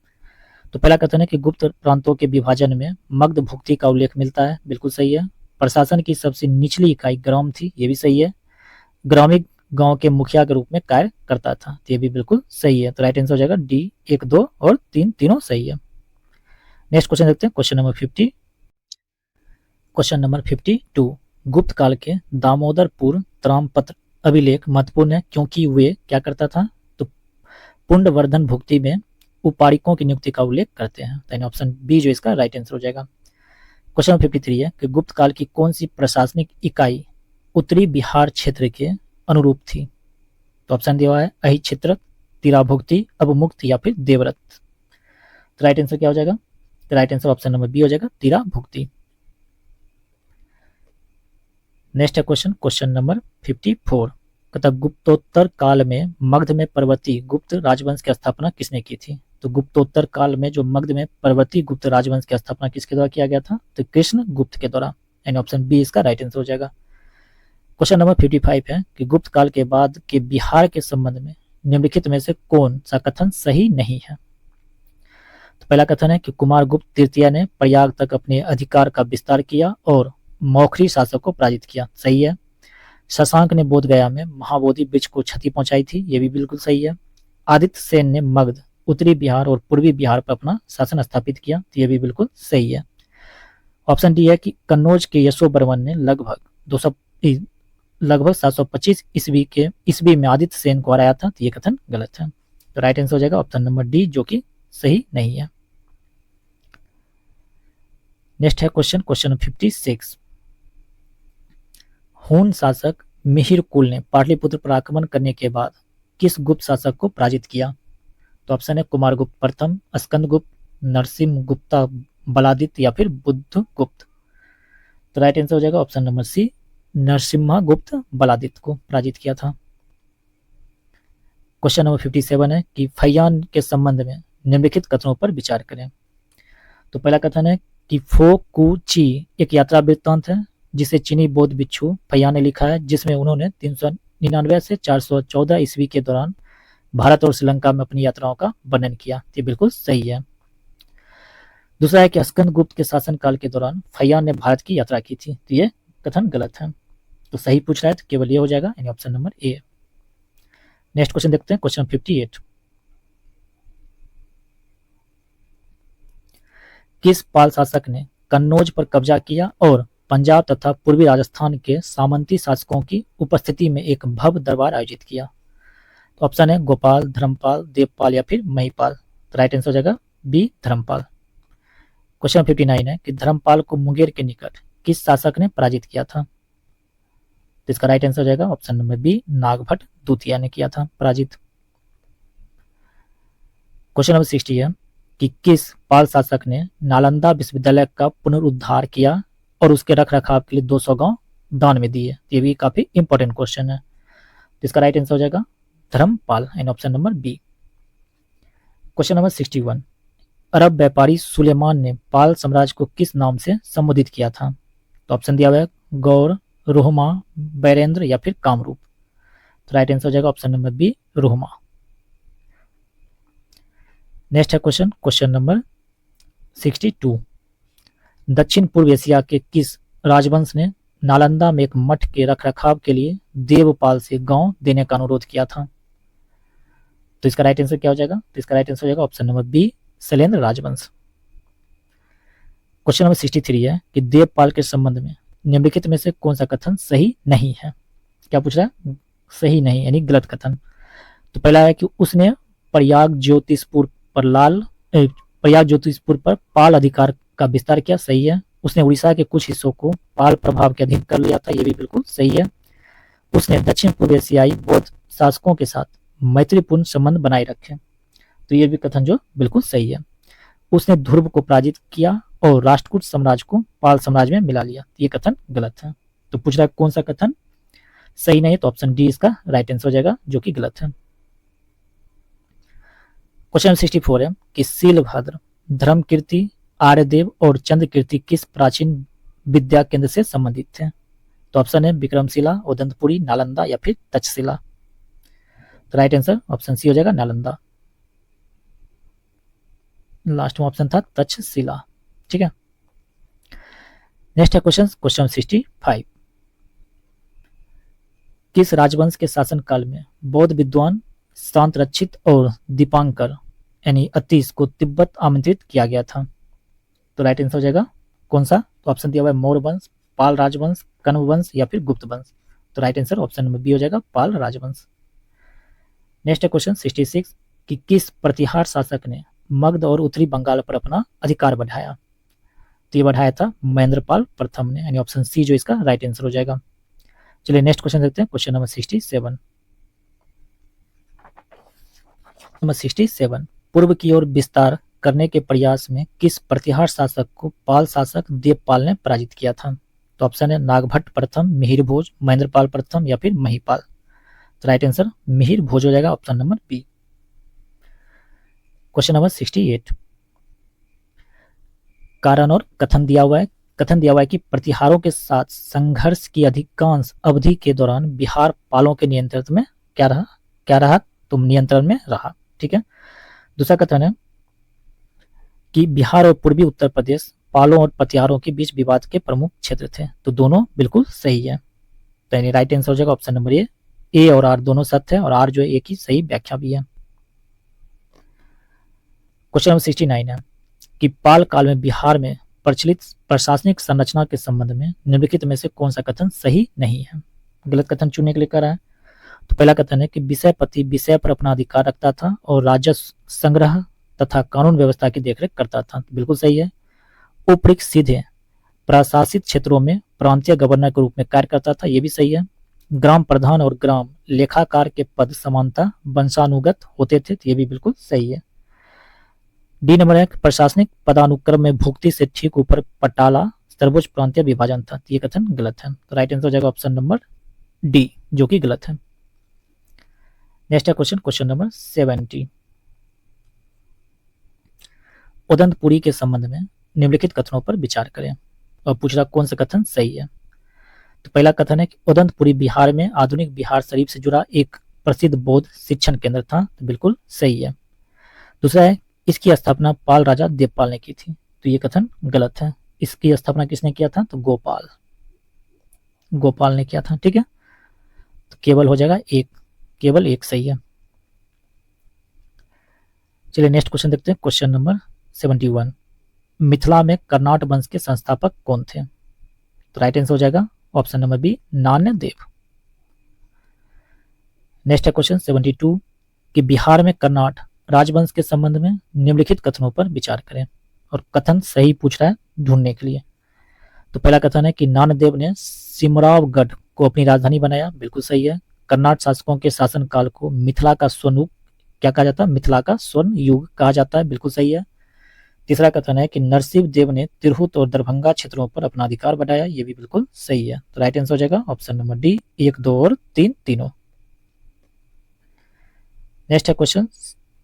तो पहला कथन है कि गुप्त प्रांतों के विभाजन में मगध भुक्ति का उल्लेख मिलता है, बिल्कुल सही है। प्रशासन की सबसे निचली इकाई ग्राम थी, ये भी सही है। ग्रामीण गांव के मुखिया के रूप में कार्य करता था, तो ये भी बिल्कुल सही है। तो राइट आंसर हो जाएगा डी, 1, 2 और 3 तीनों सही है। नेक्स्ट क्वेश्चन देखते हैं, क्वेश्चन नंबर 50। क्वेश्चन नंबर 52, गुप्त काल के दामोदरपुर त्रामपत्र अभिलेख महत्वपूर्ण है क्योंकि वे क्या करता था? तो पुंडवर्धन भुक्ति में उपारिकों की नियुक्ति का उल्लेख करते हैं, तो ऑप्शन बी जो इसका राइट आंसर हो जाएगा। क्वेश्चन नंबर 53 है कि गुप्त काल की कौन सी प्रशासनिक इकाई उत्तरी बिहार क्षेत्र के अनुरूप थी? तो ऑप्शन दिया हुआ है अहिक्षेत्र, तिराभुक्ति, अवमुक्त या फिर देवव्रत। तो राइट आंसर क्या हो जाएगा? तो right answer option number B हो जाएगा, तिराभुक्ति। नेक्स्ट है क्वेश्चन, क्वेश्चन नंबर 54, कहता गुप्तोत्तर काल में मगध में परवर्ती गुप्त राजवंश की स्थापना किसने की थी? तो गुप्तोत्तर काल में जो मगध में परवर्ती गुप्त राजवंश की स्थापना किसके द्वारा किया गया था? तो कृष्ण गुप्त के द्वारा, एंड ऑप्शन बी इसका राइट आंसर हो जाएगा। क्वेश्चन नंबर 55 है कि गुप्त काल के बाद के बिहार के संबंध में निम्नलिखित में से कौन सा कथन सही नहीं है? तो पहला कथन है कि कुमार गुप्त तृतीय ने प्रयाग तक अपने अधिकार का विस्तार किया और मौखरी शासक को पराजित किया, सही है। शशांक ने बोधगया में महाबोधि वृक्ष को क्षति पहुंचाई थी, ये भी बिल्कुल सही है। आदित्य सेन ने मगध, उत्तरी बिहार और पूर्वी बिहार पर अपना शासन स्थापित किया, तो ये भी बिल्कुल सही है। ऑप्शन डी है कि कन्नौज के यशोवर्मन ने लगभग 725 ईस्वी में आदित्य सेन को हराया था, तो ये कथन गलत है। तो राइट आंसर हो जाएगा ऑप्शन नंबर डी जो कि सही नहीं है। नेक्स्ट है क्वेश्चन, क्वेश्चन नंबर 56, हून शासक मिहिर कुल ने पाटलिपुत्र पर आक्रमण करने के बाद किस गुप्त शासक को पराजित किया? तो ऑप्शन है कुमारगुप्त प्रथम, स्कंदगुप्त, नरसिम्ह गुप्ता बलादित्य या फिर बुद्धगुप्त। तो राइट आंसर हो जाएगा ऑप्शन नंबर सी, नरसिम्हगुप्त बलादित्य को पराजित किया था। क्वेश्चन नंबर 57 है कि फैयान के संबंध में निम्नलिखित कथनों पर विचार करें। तो पहला कथन है कि फो कु ची एक यात्रा वृत्तांत है जिसे चीनी बौद्ध भिक्षु फैयान ने लिखा है, जिसमें उन्होंने 399 से 414 ईस्वी के दौरान भारत और श्रीलंका में अपनी यात्राओं का वर्णन किया, ये बिल्कुल सही है। दूसरा है कि स्कंदगुप्त के शासनकाल के दौरान फैयान ने भारत की यात्रा की थी, तो ये कथन गलत है। तो सही पूछ रहा है तो केवल ये हो जाएगा, यानी option number A. Next question देखते हैं, क्वेश्चन 58, किस पाल शासक ने कन्नौज पर कब्जा किया और पंजाब तथा पूर्वी राजस्थान के सामंती शासकों की उपस्थिति में एक भव्य दरबार आयोजित किया? तो ऑप्शन है गोपाल, धर्मपाल, देवपाल या फिर महिपाल। तो राइट आंसर हो जाएगा बी, धर्मपाल। क्वेश्चन 59 है कि धर्मपाल को मुंगेर के निकट किस शासक ने पराजित किया था? तो इसका राइट आंसर हो जाएगा ऑप्शन नंबर बी, नागभट्ट द्वितीय ने किया था पराजित। क्वेश्चन नंबर 60 है कि किस पाल शासक ने नालंदा विश्वविद्यालय का पुनरुद्धार किया और उसके रख रखाव के लिए 200 गांव दान में दिए? ये भी काफी इंपॉर्टेंट क्वेश्चन है। तो इसका राइट आंसर हो जाएगा Dharmapal, and option number B. Question number 61, अरब व्यापारी सुलेमान ने पाल साम्राज्य को किस नाम से संबोधित किया था? तो ऑप्शन दिया हुआ है गौर, रोहमा, बैरेंद्र या फिर कामरूप। तो राइट आंसर हो जाएगा ऑप्शन नंबर बी, रोहमा। नेक्स्ट है क्वेश्चन, क्वेश्चन नंबर 62, दक्षिण पूर्व एशिया के किस राजवंश ने नालंदा में एक मठ के रखरखाव के लिए देवपाल से गांव देने का अनुरोध किया था? तो इसका राइट आंसर क्या हो जाएगा? तो इसका राइट आंसर हो जाएगा ऑप्शन नंबर बी, शैलेंद्र राजवंश। क्वेश्चन नंबर 63 है कि देवपाल के संबंध में निम्नलिखित में से कौन सा कथन सही नहीं है? क्या पूछ रहा है? सही नहीं यानी गलत कथन। तो पहला है कि उसने प्रयाग ज्योतिषपुर पर पाल अधिकार का विस्तार किया, सही है। उसने उड़ीसा के कुछ हिस्सों को पाल प्रभाव के अधीन कर लिया था, ये भी बिल्कुल सही है। उसने दक्षिण पूर्व एशियाई बौद्ध शासकों के साथ मैत्रीपूर्ण संबंध बनाए रखे, तो ये भी कथन जो बिल्कुल सही है। उसने ध्रुव को पराजित किया और राष्ट्रकूट साम्राज्य को पाल साम्राज्य में मिला लिया, ये कथन गलत है। तो पूछ रहा है कौन सा कथन सही नहीं है, तो ऑप्शन डी इसका राइट आंसर हो जाएगा, जो कि गलत है। क्वेश्चन 64 है कि शीलभद्र, धर्मकीर्ति, आर्यदेव और चंद्रकीर्ति किस प्राचीन विद्या केंद्र से संबंधित थे? तो ऑप्शन है विक्रमशिला, उदंतपुरी, नालंदा या फिर तक्षशिला। तो राइट आंसर ऑप्शन सी हो जाएगा, नालंदा। लास्ट में ऑप्शन था तक्षशिला। ठीक है, नेक्स्ट है क्वेश्चन 65। किस राजवंश के शासन काल में बौद्ध विद्वान शांत रक्षित और दीपांकर यानी अतीश को तिब्बत आमंत्रित किया गया था? तो राइट आंसर हो जाएगा कौन सा? तो ऑप्शन दिया हुआ है मौर्य वंश, पाल राजवंश, कण्व वंश या फिर गुप्त वंश। तो right answer option number B हो जाएगा, पाल राजवंश। नेक्स्ट है क्वेश्चन 66 कि किस प्रतिहार शासक ने मगध और उत्तरी बंगाल पर अपना अधिकार बढ़ाया? तो ये बढ़ाया था महेंद्रपाल प्रथम ने, यानी ऑप्शन सी जो इसका राइट आंसर हो जाएगा। चलिए नेक्स्ट क्वेश्चन देखते हैं, क्वेश्चन नंबर 67। नंबर 67, पूर्व की ओर विस्तार करने के प्रयास में किस प्रतिहार शासक को पाल शासक देवपाल ने पराजित किया था? तो ऑप्शन है नागभट्ट प्रथम, मिहिर भोज, महेंद्रपाल प्रथम या फिर महिपाल। तो राइट आंसर मिहिर भोज हो जाएगा, option number B. Question number 68, कारण और कथन दिया हुआ है। कथन दिया हुआ है कि प्रतिहारों के साथ संघर्ष की अधिकांश अवधि के दौरान बिहार पालों के नियंत्रण में क्या रहा? तो नियंत्रण में रहा। ठीक है, दूसरा कथन है कि बिहार और पूर्वी उत्तर प्रदेश पालों और प्रतिहारों के बीच विवाद के प्रमुख क्षेत्र थे। तो दोनों बिल्कुल सही है, तो यानी राइट आंसर हो जाएगा ऑप्शन नंबर ए और आर दोनों सत्य है, और आर जो है एक ही सही व्याख्या भी है। क्वेश्चन नंबर 69 है कि पाल काल में बिहार में प्रचलित प्रशासनिक संरचना के संबंध में निम्नलिखित में से कौन सा कथन सही नहीं है? गलत कथन चुनने के लिए कह रहा है। तो पहला कथन है कि विषयपति विषय पर अपना अधिकार रखता था और राजस्व संग्रह तथा कानून व्यवस्था की देखरेख करता था। तो बिल्कुल सही है। उपरिक्त सीधे प्रशासित क्षेत्रों में प्रांतीय गवर्नर के रूप में कार्य करता था, ये भी सही है। ग्राम प्रधान और ग्राम लेखाकार के पद समानता वंशानुगत होते थे, तो ये भी बिल्कुल सही है। डी नंबर है प्रशासनिक पदानुक्रम में भुक्ति से ठीक ऊपर पटाला सर्वोच्च प्रांतीय विभाजन था, ये कथन गलत है। तो राइट आंसर हो जाएगा ऑप्शन नंबर डी, जो कि गलत है। नेक्स्ट है क्वेश्चन नंबर 70। उदंतपुरी के संबंध में निम्नलिखित कथनों पर विचार करें, और पूछ रहा कौन सा कथन सही है। तो पहला कथन है कि उदंतपुरी बिहार में आधुनिक बिहार शरीफ से जुड़ा एक प्रसिद्ध बौद्ध शिक्षण केंद्र था, तो बिल्कुल सही है। दूसरा है इसकी स्थापना पाल राजा देवपाल ने की थी, तो ये कथन गलत है। इसकी स्थापना किसने किया था? तो गोपाल ने किया था। ठीक है, तो केवल हो जाएगा एक, केवल एक सही है। चलिए नेक्स्ट क्वेश्चन देखते हैं, क्वेश्चन नंबर 71। मिथिला में कर्नाट वंश के संस्थापक कौन थे? तो राइट आंसर हो जाएगा option number B, Nanyadeva. Next है क्वेश्चन 72 कि बिहार में कर्नाट राजवंश के संबंध में निम्नलिखित कथनों पर विचार करें, और कथन सही पूछ रहा है ढूंढने के लिए। तो पहला कथन है कि नानदेव ने सिमरावगढ़ को अपनी राजधानी बनाया, बिल्कुल सही है। कर्नाट शासकों के शासनकाल को मिथिला का स्वर्ण क्या कहा जाता है? मिथिला का स्वर्ण युग कहा जाता है, बिल्कुल सही है। तीसरा कथन है कि नरसिंह देव ने तिरहुत और दरभंगा क्षेत्रों पर अपना अधिकार बढ़ाया, ये भी बिल्कुल सही है। तो राइट आंसर हो जाएगा ऑप्शन नंबर डी, 1, 2 और 3 तीनों। नेक्स्ट है क्वेश्चन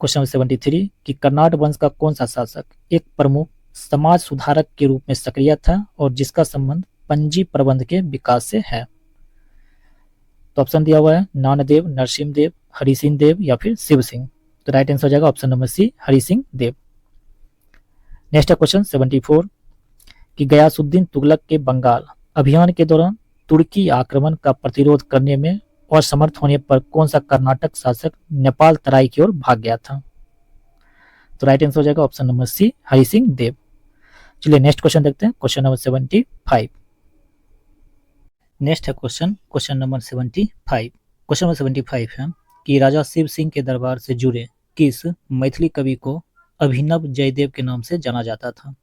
नंबर 73 कि कर्नाट वंश का कौन सा शासक एक प्रमुख समाज सुधारक के रूप में सक्रिय था और जिसका संबंध पंजी प्रबंध के विकास से है? तो ऑप्शन दिया हुआ है नानदेव, नरसिंह देव, हरि सिंह देव या फिर शिव सिंह। तो राइट आंसर हो जाएगा option number C, Hari Singh Dev. Next है क्वेश्चन 74 कि गयासुद्दीन तुगलक के बंगाल अभियान के दौरान तुर्की आक्रमण का प्रतिरोध करने में असमर्थ होने पर कौन सा कर्नाटक शासक नेपाल तराई की ओर भाग गया था? तो राइट आंसर हो जाएगा option number C, Hari Singh Dev. चलिए नेक्स्ट क्वेश्चन देखते हैं, क्वेश्चन नंबर 75। नेक्स्ट है क्वेश्चन नंबर 75। क्वेश्चन नंबर 75 है कि राजा शिव सिंह के दरबार से जुड़े किस मैथिली कवि को अभिनव जयदेव के नाम से जाना जाता था?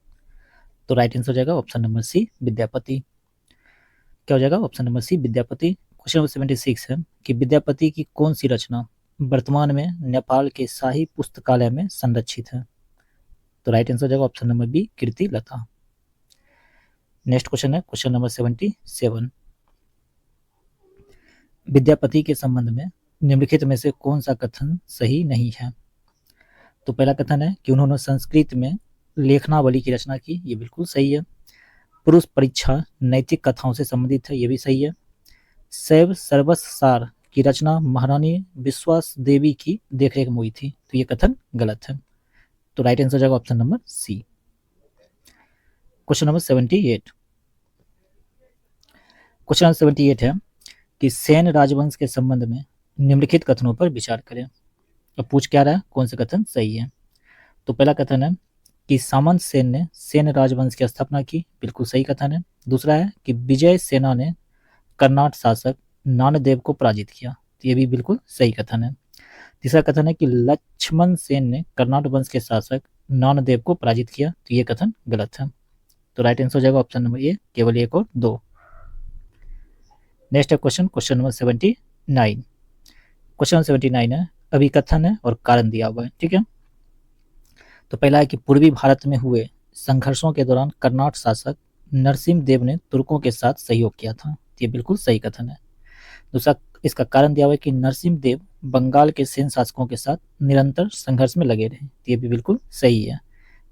तो राइट आंसर हो जाएगा ऑप्शन नंबर सी, विद्यापति। क्या हो जाएगा? Option number C, Vidyapati. Question number 76 है कि विद्यापति की कौन सी रचना वर्तमान में नेपाल के शाही पुस्तकालय में संरक्षित है? तो राइट आंसर हो जाएगा ऑप्शन नंबर बी, कीर्ति लता। नेक्स्ट क्वेश्चन है क्वेश्चन नंबर 77। विद्यापति के संबंध में निम्नलिखित में से कौन सा कथन सही नहीं है? तो पहला कथन है कि उन्होंने संस्कृत में लेखनावली की रचना की, ये बिल्कुल सही है। पुरुष परीक्षा नैतिक कथाओं से संबंधित है, ये भी सही है। शैव सर्वस्व सार की रचना महारानी विश्वास देवी की देखरेख में हुई थी, तो ये कथन गलत है। तो राइट आंसर हो जाएगा option number C. Question number 78। Question number 78 है कि सेन राजवंश के संबंध में निम्नलिखित कथनों पर विचार करें। अब पूछ क्या रहा है, कौन सा कथन सही है? तो पहला कथन है कि सामंत सेन ने सेन राजवंश की स्थापना की, बिल्कुल सही कथन है। दूसरा है कि विजय सेना ने कर्नाट शासक नानदेव को पराजित किया, तो ये भी बिल्कुल सही कथन है। तीसरा कथन है कि लक्ष्मण सेन ने कर्नाट वंश के शासक नानदेव को पराजित किया, तो ये कथन गलत है। तो राइट आंसर हो जाएगा ऑप्शन नंबर ए, केवल 1 और 2। नेक्स्ट है क्वेश्चन नंबर 79। क्वेश्चन 79 है, अभिकथन है और कारण दिया हुआ है, ठीक है। तो पहला है कि पूर्वी भारत में हुए संघर्षों के दौरान कर्नाट शासक नरसिंह देव ने तुर्कों के साथ सहयोग किया था, ये बिल्कुल सही कथन है। दूसरा इसका कारण दिया हुआ है कि नरसिंह देव बंगाल के सेन शासकों के साथ निरंतर संघर्ष में लगे रहे, ये भी बिल्कुल सही है।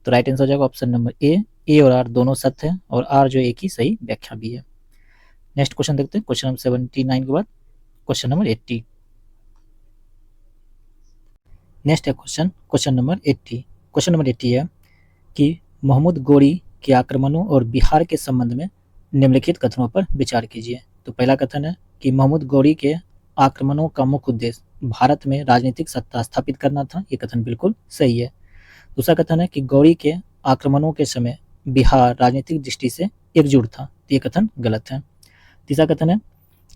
तो राइट आंसर हो जाएगा ऑप्शन नंबर ए और आर दोनों सत्य है, और आर जो एक ही सही व्याख्या भी है। नेक्स्ट क्वेश्चन देखते हैं, क्वेश्चन नंबर 79 के बाद क्वेश्चन नंबर 80। नेक्स्ट है क्वेश्चन नंबर 80। क्वेश्चन नंबर 80 है कि मोहम्मद गोरी के आक्रमणों और बिहार के संबंध में निम्नलिखित कथनों पर विचार कीजिए। तो पहला कथन है कि मोहम्मद गौरी के आक्रमणों का मुख्य उद्देश्य भारत में राजनीतिक सत्ता स्थापित करना था, ये कथन बिल्कुल सही है। दूसरा कथन है कि गौरी के आक्रमणों के समय बिहार राजनीतिक दृष्टि से एकजुट था, तो ये कथन गलत है। तीसरा कथन है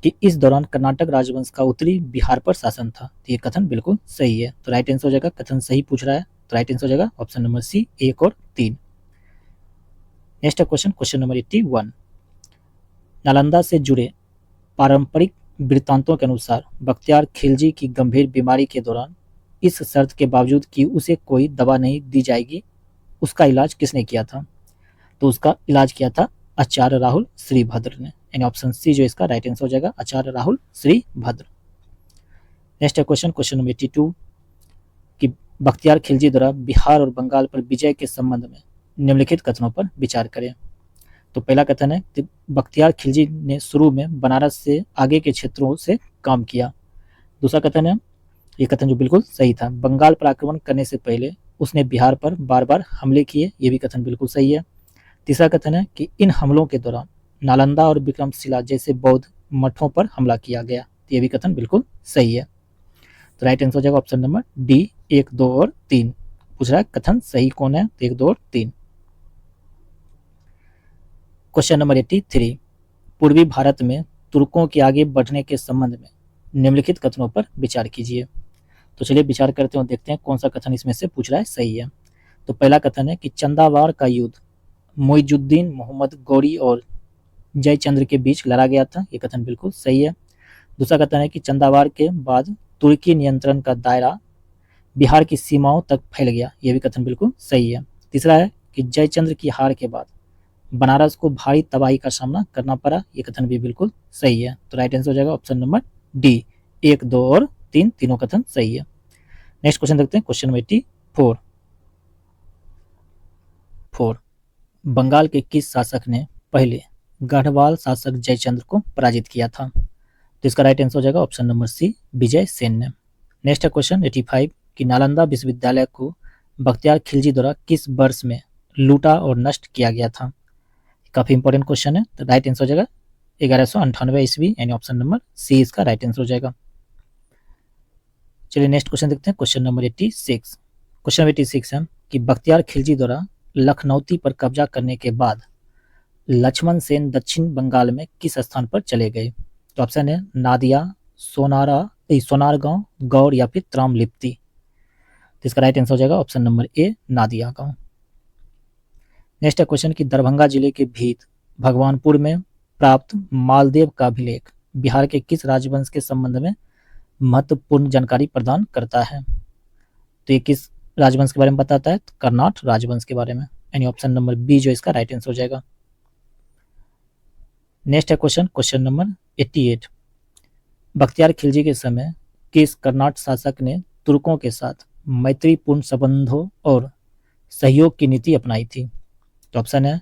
कि इस दौरान कर्नाटक राजवंश का उत्तरी बिहार पर शासन था, तो ये कथन बिल्कुल सही है। तो राइट आंसर हो जाएगा, कथन सही पूछ रहा है, तो राइट आंसर हो जाएगा ऑप्शन नंबर सी, 1 और 3। Next question number 81। नालंदा से जुड़े पारंपरिक वृत्तांतों के अनुसार बख्तियार खिलजी की गंभीर बीमारी के दौरान इस शर्त के बावजूद कि उसे कोई दवा नहीं दी जाएगी, उसका इलाज किसने किया था? तो उसका इलाज किया था आचार्य राहुल श्रीभद्र ने, यानी ऑप्शन सी जो इसका राइट आंसर हो जाएगा, आचार्य Rahul Shribhadra. Next question number 82 कि बख्तियार खिलजी द्वारा बिहार और बंगाल पर विजय के संबंध में निम्नलिखित कथनों पर विचार करें। तो पहला कथन है कि बख्तियार खिलजी ने शुरू में बनारस से आगे के क्षेत्रों से काम किया। दूसरा कथन है, ये कथन जो बिल्कुल सही था, बंगाल पर आक्रमण करने से पहले उसने बिहार पर बार बार हमले किए, ये भी कथन बिल्कुल सही है। तीसरा कथन है कि इन हमलों के दौरान नालंदा और विक्रमशिला जैसे बौद्ध मठों पर हमला किया गया, ये भी कथन बिल्कुल सही है। तो राइट आंसर हो जाएगा ऑप्शन नंबर डी, 1, 2 और 3। पूछ रहा है कथन सही कौन है, 1, 2 और 3। Question number 83। पूर्वी भारत में तुर्कों के आगे बढ़ने के संबंध में निम्नलिखित कथनों पर विचार कीजिए। तो चलिए विचार करते हैं, देखते हैं कौन सा कथन इसमें से पूछ रहा है सही है। तो पहला कथन है कि चंदावार का युद्ध मोइजुद्दीन मोहम्मद गौरी और जयचंद्र के बीच लड़ा गया था, ये कथन बिल्कुल सही है। दूसरा कथन है कि चंदावार के बाद तुर्की नियंत्रण का दायरा बिहार की सीमाओं तक फैल गया, ये भी कथन बिल्कुल सही है। तीसरा है कि जयचंद्र की हार के बाद बनारस को भारी तबाही का सामना करना पड़ा, ये कथन भी बिल्कुल सही है। तो राइट आंसर हो जाएगा ऑप्शन नंबर डी, 1, 2 और 3 तीनों कथन सही है। नेक्स्ट क्वेश्चन देखते हैं, क्वेश्चन नंबर 84। बंगाल के किस शासक ने पहले गढ़वाल शासक जयचंद्र को पराजित किया था? तो इसका राइट आंसर हो जाएगा ऑप्शन नंबर सी, विजय सेन ने। नेक्स्ट है क्वेश्चन 85 कि नालंदा विश्वविद्यालय को बख्तियार खिलजी द्वारा किस वर्ष में लूटा और नष्ट किया गया था? काफी इंपॉर्टेंट क्वेश्चन है। तो राइट आंसर हो जाएगा 1198 ईस्वी, यानी ऑप्शन नंबर सी इसका राइट आंसर हो जाएगा। चलिए नेक्स्ट क्वेश्चन देखते हैं, क्वेश्चन नंबर 86। क्वेश्चन नंबर 86 है कि बख्तियार खिलजी द्वारा लखनौती पर कब्जा करने के बाद लक्ष्मण सेन दक्षिण बंगाल में किस स्थान पर चले गए? तो ऑप्शन है नादिया, सोनारगांव, गौर या फिर त्रामलिप्ति। तो इसका राइट आंसर हो जाएगा ऑप्शन नंबर ए, नादिया गांव। नेक्स्ट है क्वेश्चन कि दरभंगा जिले के भीत भगवानपुर में प्राप्त मालदेव का अभिलेख बिहार के किस राजवंश के संबंध में महत्वपूर्ण जानकारी प्रदान करता है? तो ये किस राजवंश के बारे में बताता है? तो कर्नाट राजवंश के बारे में, यानी ऑप्शन नंबर बी जो इसका राइट आंसर हो जाएगा। नेक्स्ट है क्वेश्चन नंबर 88। बख्तियार खिलजी के समय किस कर्नाट शासक ने तुर्कों के साथ मैत्रीपूर्ण संबंधों और सहयोग की नीति अपनाई थी? तो ऑप्शन है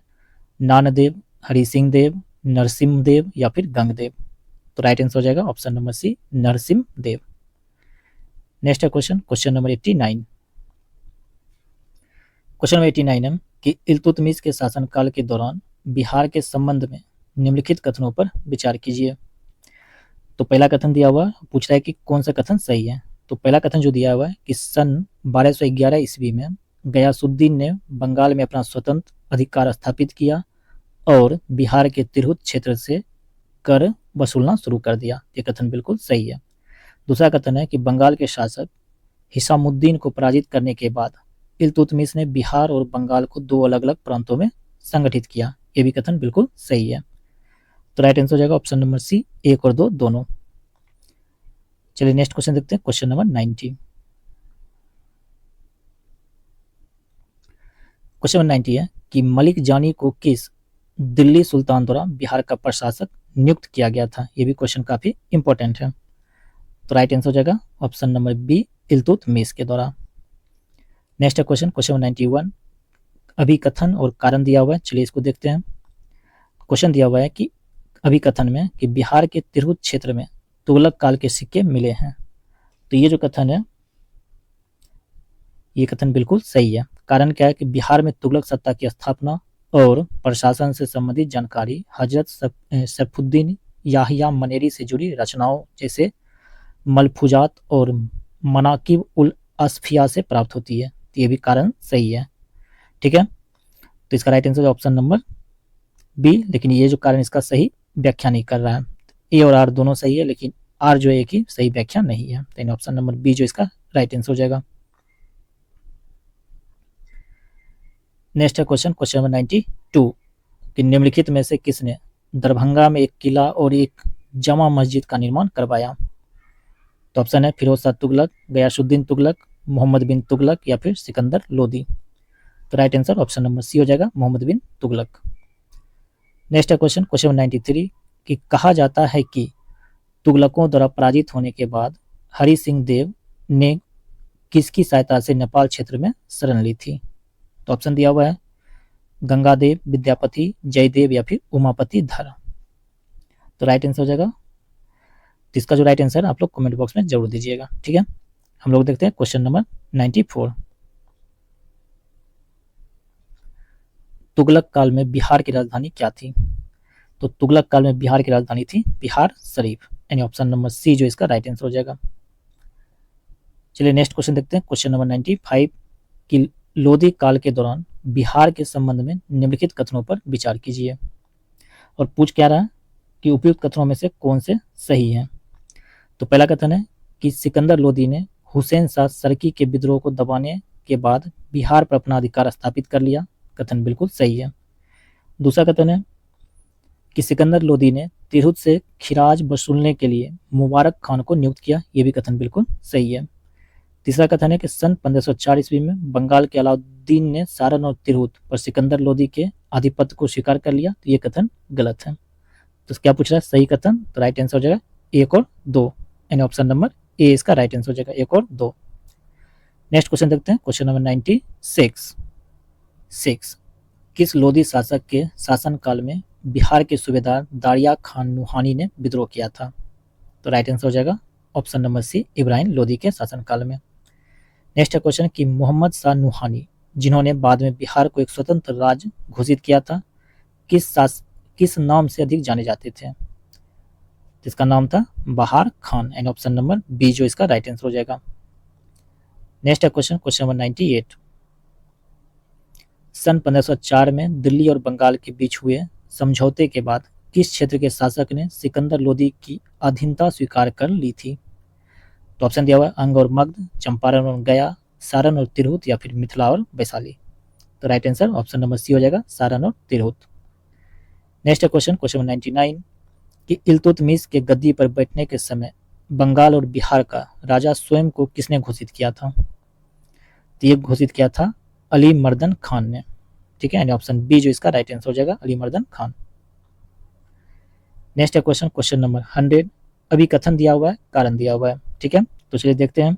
नानदेव, हरि सिंह देव, नरसिम्ह देव या फिर गंगदेव। तो राइट आंसर हो जाएगा ऑप्शन नंबर सी, नरसिम्ह देव। नेक्स्ट है क्वेश्चन नंबर 89। क्वेश्चन नंबर 89 है कि इल्तुतमिश के शासनकाल के दौरान बिहार के संबंध में निम्नलिखित कथनों पर विचार कीजिए। तो पहला कथन दिया हुआ पूछ रहा है कि कौन सा कथन सही है। तो पहला कथन जो दिया हुआ है कि सन 1211 ईस्वी में गयासुद्दीन ने बंगाल में अपना स्वतंत्र अधिकार स्थापित किया और बिहार के तिरहुत क्षेत्र से कर वसूलना शुरू कर दिया। ये कथन बिल्कुल सही है। दूसरा कथन है कि बंगाल के शासक हिसामुद्दीन को पराजित करने के बाद इल्तुतमिश ने बिहार और बंगाल को दो अलग अलग प्रांतों में संगठित किया। ये भी कथन बिल्कुल सही है। तो राइट आंसर हो जाएगा ऑप्शन नंबर सी, 1 और 2 दोनों। चलिए नेक्स्ट क्वेश्चन देखते हैं, क्वेश्चन नंबर 90। क्वेश्चन नंबर 90 है कि मलिक जानी को किस दिल्ली सुल्तान द्वारा बिहार का प्रशासक नियुक्त किया गया था? ये भी क्वेश्चन काफी इंपॉर्टेंट है। तो राइट आंसर हो जाएगा ऑप्शन नंबर बी, इल्तुतमिश के द्वारा। नेक्स्ट है क्वेश्चन नंबर 91। अभिकथन और कारण दिया हुआ है, चलिए इसको देखते हैं। क्वेश्चन दिया हुआ है कि अभिकथन में कि बिहार के तिरहुत क्षेत्र में तुगलक काल के सिक्के मिले हैं। तो ये जो कथन है ये कथन बिल्कुल सही है। कारण क्या है कि बिहार में तुगलक सत्ता की स्थापना और प्रशासन से संबंधित जानकारी हजरत सैफुद्दीन याहिया मनेरी से जुड़ी रचनाओं जैसे मलफूजात और मनाकिब उल असफिया से प्राप्त होती है। तो ये भी कारण सही है। ठीक है, तो इसका right answer option number B, लेकिन ये जो कारण इसका सही व्याख्या नहीं कर रहा है। ए और आर दोनों सही है, लेकिन आर जो है कि सही व्याख्या नहीं है। तो ऑप्शन नंबर बी जो इसका राइट आंसर हो जाएगा। नेक्स्ट है क्वेश्चन नंबर 92 कि निम्नलिखित में से किसने दरभंगा में एक किला और एक जमा मस्जिद का निर्माण करवाया? तो ऑप्शन है फिरोज शाह तुगलक, गयासुद्दीन तुगलक, मोहम्मद बिन तुगलक या फिर सिकंदर लोदी। तो right answer option number C हो जाएगा, मोहम्मद बिन तुगलक। नेक्स्ट है क्वेश्चन नंबर 93 कि कहा जाता है कि तुगलकों द्वारा पराजित होने के बाद हरि सिंह देव ने किसकी सहायता से नेपाल क्षेत्र में शरण ली थी? तो ऑप्शन दिया हुआ है गंगादेव, विद्यापति, जयदेव या फिर उमापति धर। तो राइट आंसर हो जाएगा, तो इसका जो राइट आंसर है आप लोग कमेंट बॉक्स में जरूर दीजिएगा। ठीक है, हम लोग देखते हैं क्वेश्चन नंबर 94। तुगलक काल में बिहार की राजधानी क्या थी? तो तुगलक काल में बिहार की राजधानी थी बिहार शरीफ, यानी ऑप्शन नंबर सी जो इसका राइट आंसर हो जाएगा। चलिए नेक्स्ट क्वेश्चन देखते हैं, क्वेश्चन नंबर 95 कि लोधी काल के दौरान बिहार के संबंध में निम्नलिखित कथनों पर विचार कीजिए। और पूछ क्या रहा है कि उपयुक्त कथनों में से कौन से सही हैं। तो पहला कथन है कि सिकंदर लोधी ने हुसैन शाह सरकी के विद्रोह को दबाने के बाद बिहार पर अपना अधिकार स्थापित कर लिया। कथन बिल्कुल सही है। दूसरा कथन है कि सिकंदर लोधी ने तिरहुत से खिराज वसूलने के लिए मुबारक खान को नियुक्त किया। यह भी कथन बिल्कुल सही है। तीसरा कथन है कि सन 1504 ईस्वी में बंगाल के अलाउद्दीन ने सारण और तिरहुत पर सिकंदर लोधी के आधिपत्य को स्वीकार कर लिया। तो ये कथन गलत है। तो क्या पूछ रहा है सही कथन? तो राइट आंसर हो जाएगा 1 और 2, यानी ऑप्शन नंबर ए इसका राइट आंसर हो जाएगा, 1 और 2। नेक्स्ट क्वेश्चन देखते हैं, क्वेश्चन नंबर 96। किस लोधी शासक के शासनकाल में बिहार के सूबेदार दारिया खान नुहानी ने विद्रोह किया था? तो राइट आंसर हो जाएगा option number C, Ibrahim Lodhi के शासनकाल में। नेक्स्ट क्वेश्चन कि मोहम्मद शाह नुहानी जिन्होंने बाद में बिहार को एक स्वतंत्र राज्य घोषित किया था, किस नाम से अधिक जाने जाते थे? इसका नाम था Bahar Khan, and option number B जो इसका राइट आंसर हो जाएगा। Next question number 98। सन 1504 में दिल्ली और बंगाल के बीच हुए समझौते के बाद किस क्षेत्र के शासक ने सिकंदर लोधी की अधीनता स्वीकार कर ली थी? तो ऑप्शन दिया हुआ है अंग और मगध, चंपारण और गया, सारण और तिरहुत या फिर मिथिला और वैशाली। तो right answer option number C हो जाएगा, सारण और तिरहुत। नेक्स्ट क्वेश्चन नंबर 99 कि इल्तुतमिश के गद्दी पर बैठने के समय बंगाल और बिहार का राजा स्वयं को किसने घोषित किया था? तो ये घोषित किया था अली मर्दन खान ने। ठीक है, यानी ऑप्शन बी जो इसका राइट आंसर हो जाएगा, अली मर्दन खान। नेक्स्ट क्वेश्चन नंबर 100 अभी कथन दिया हुआ है, कारण दिया हुआ है। ठीक है, तो चलिए देखते हैं।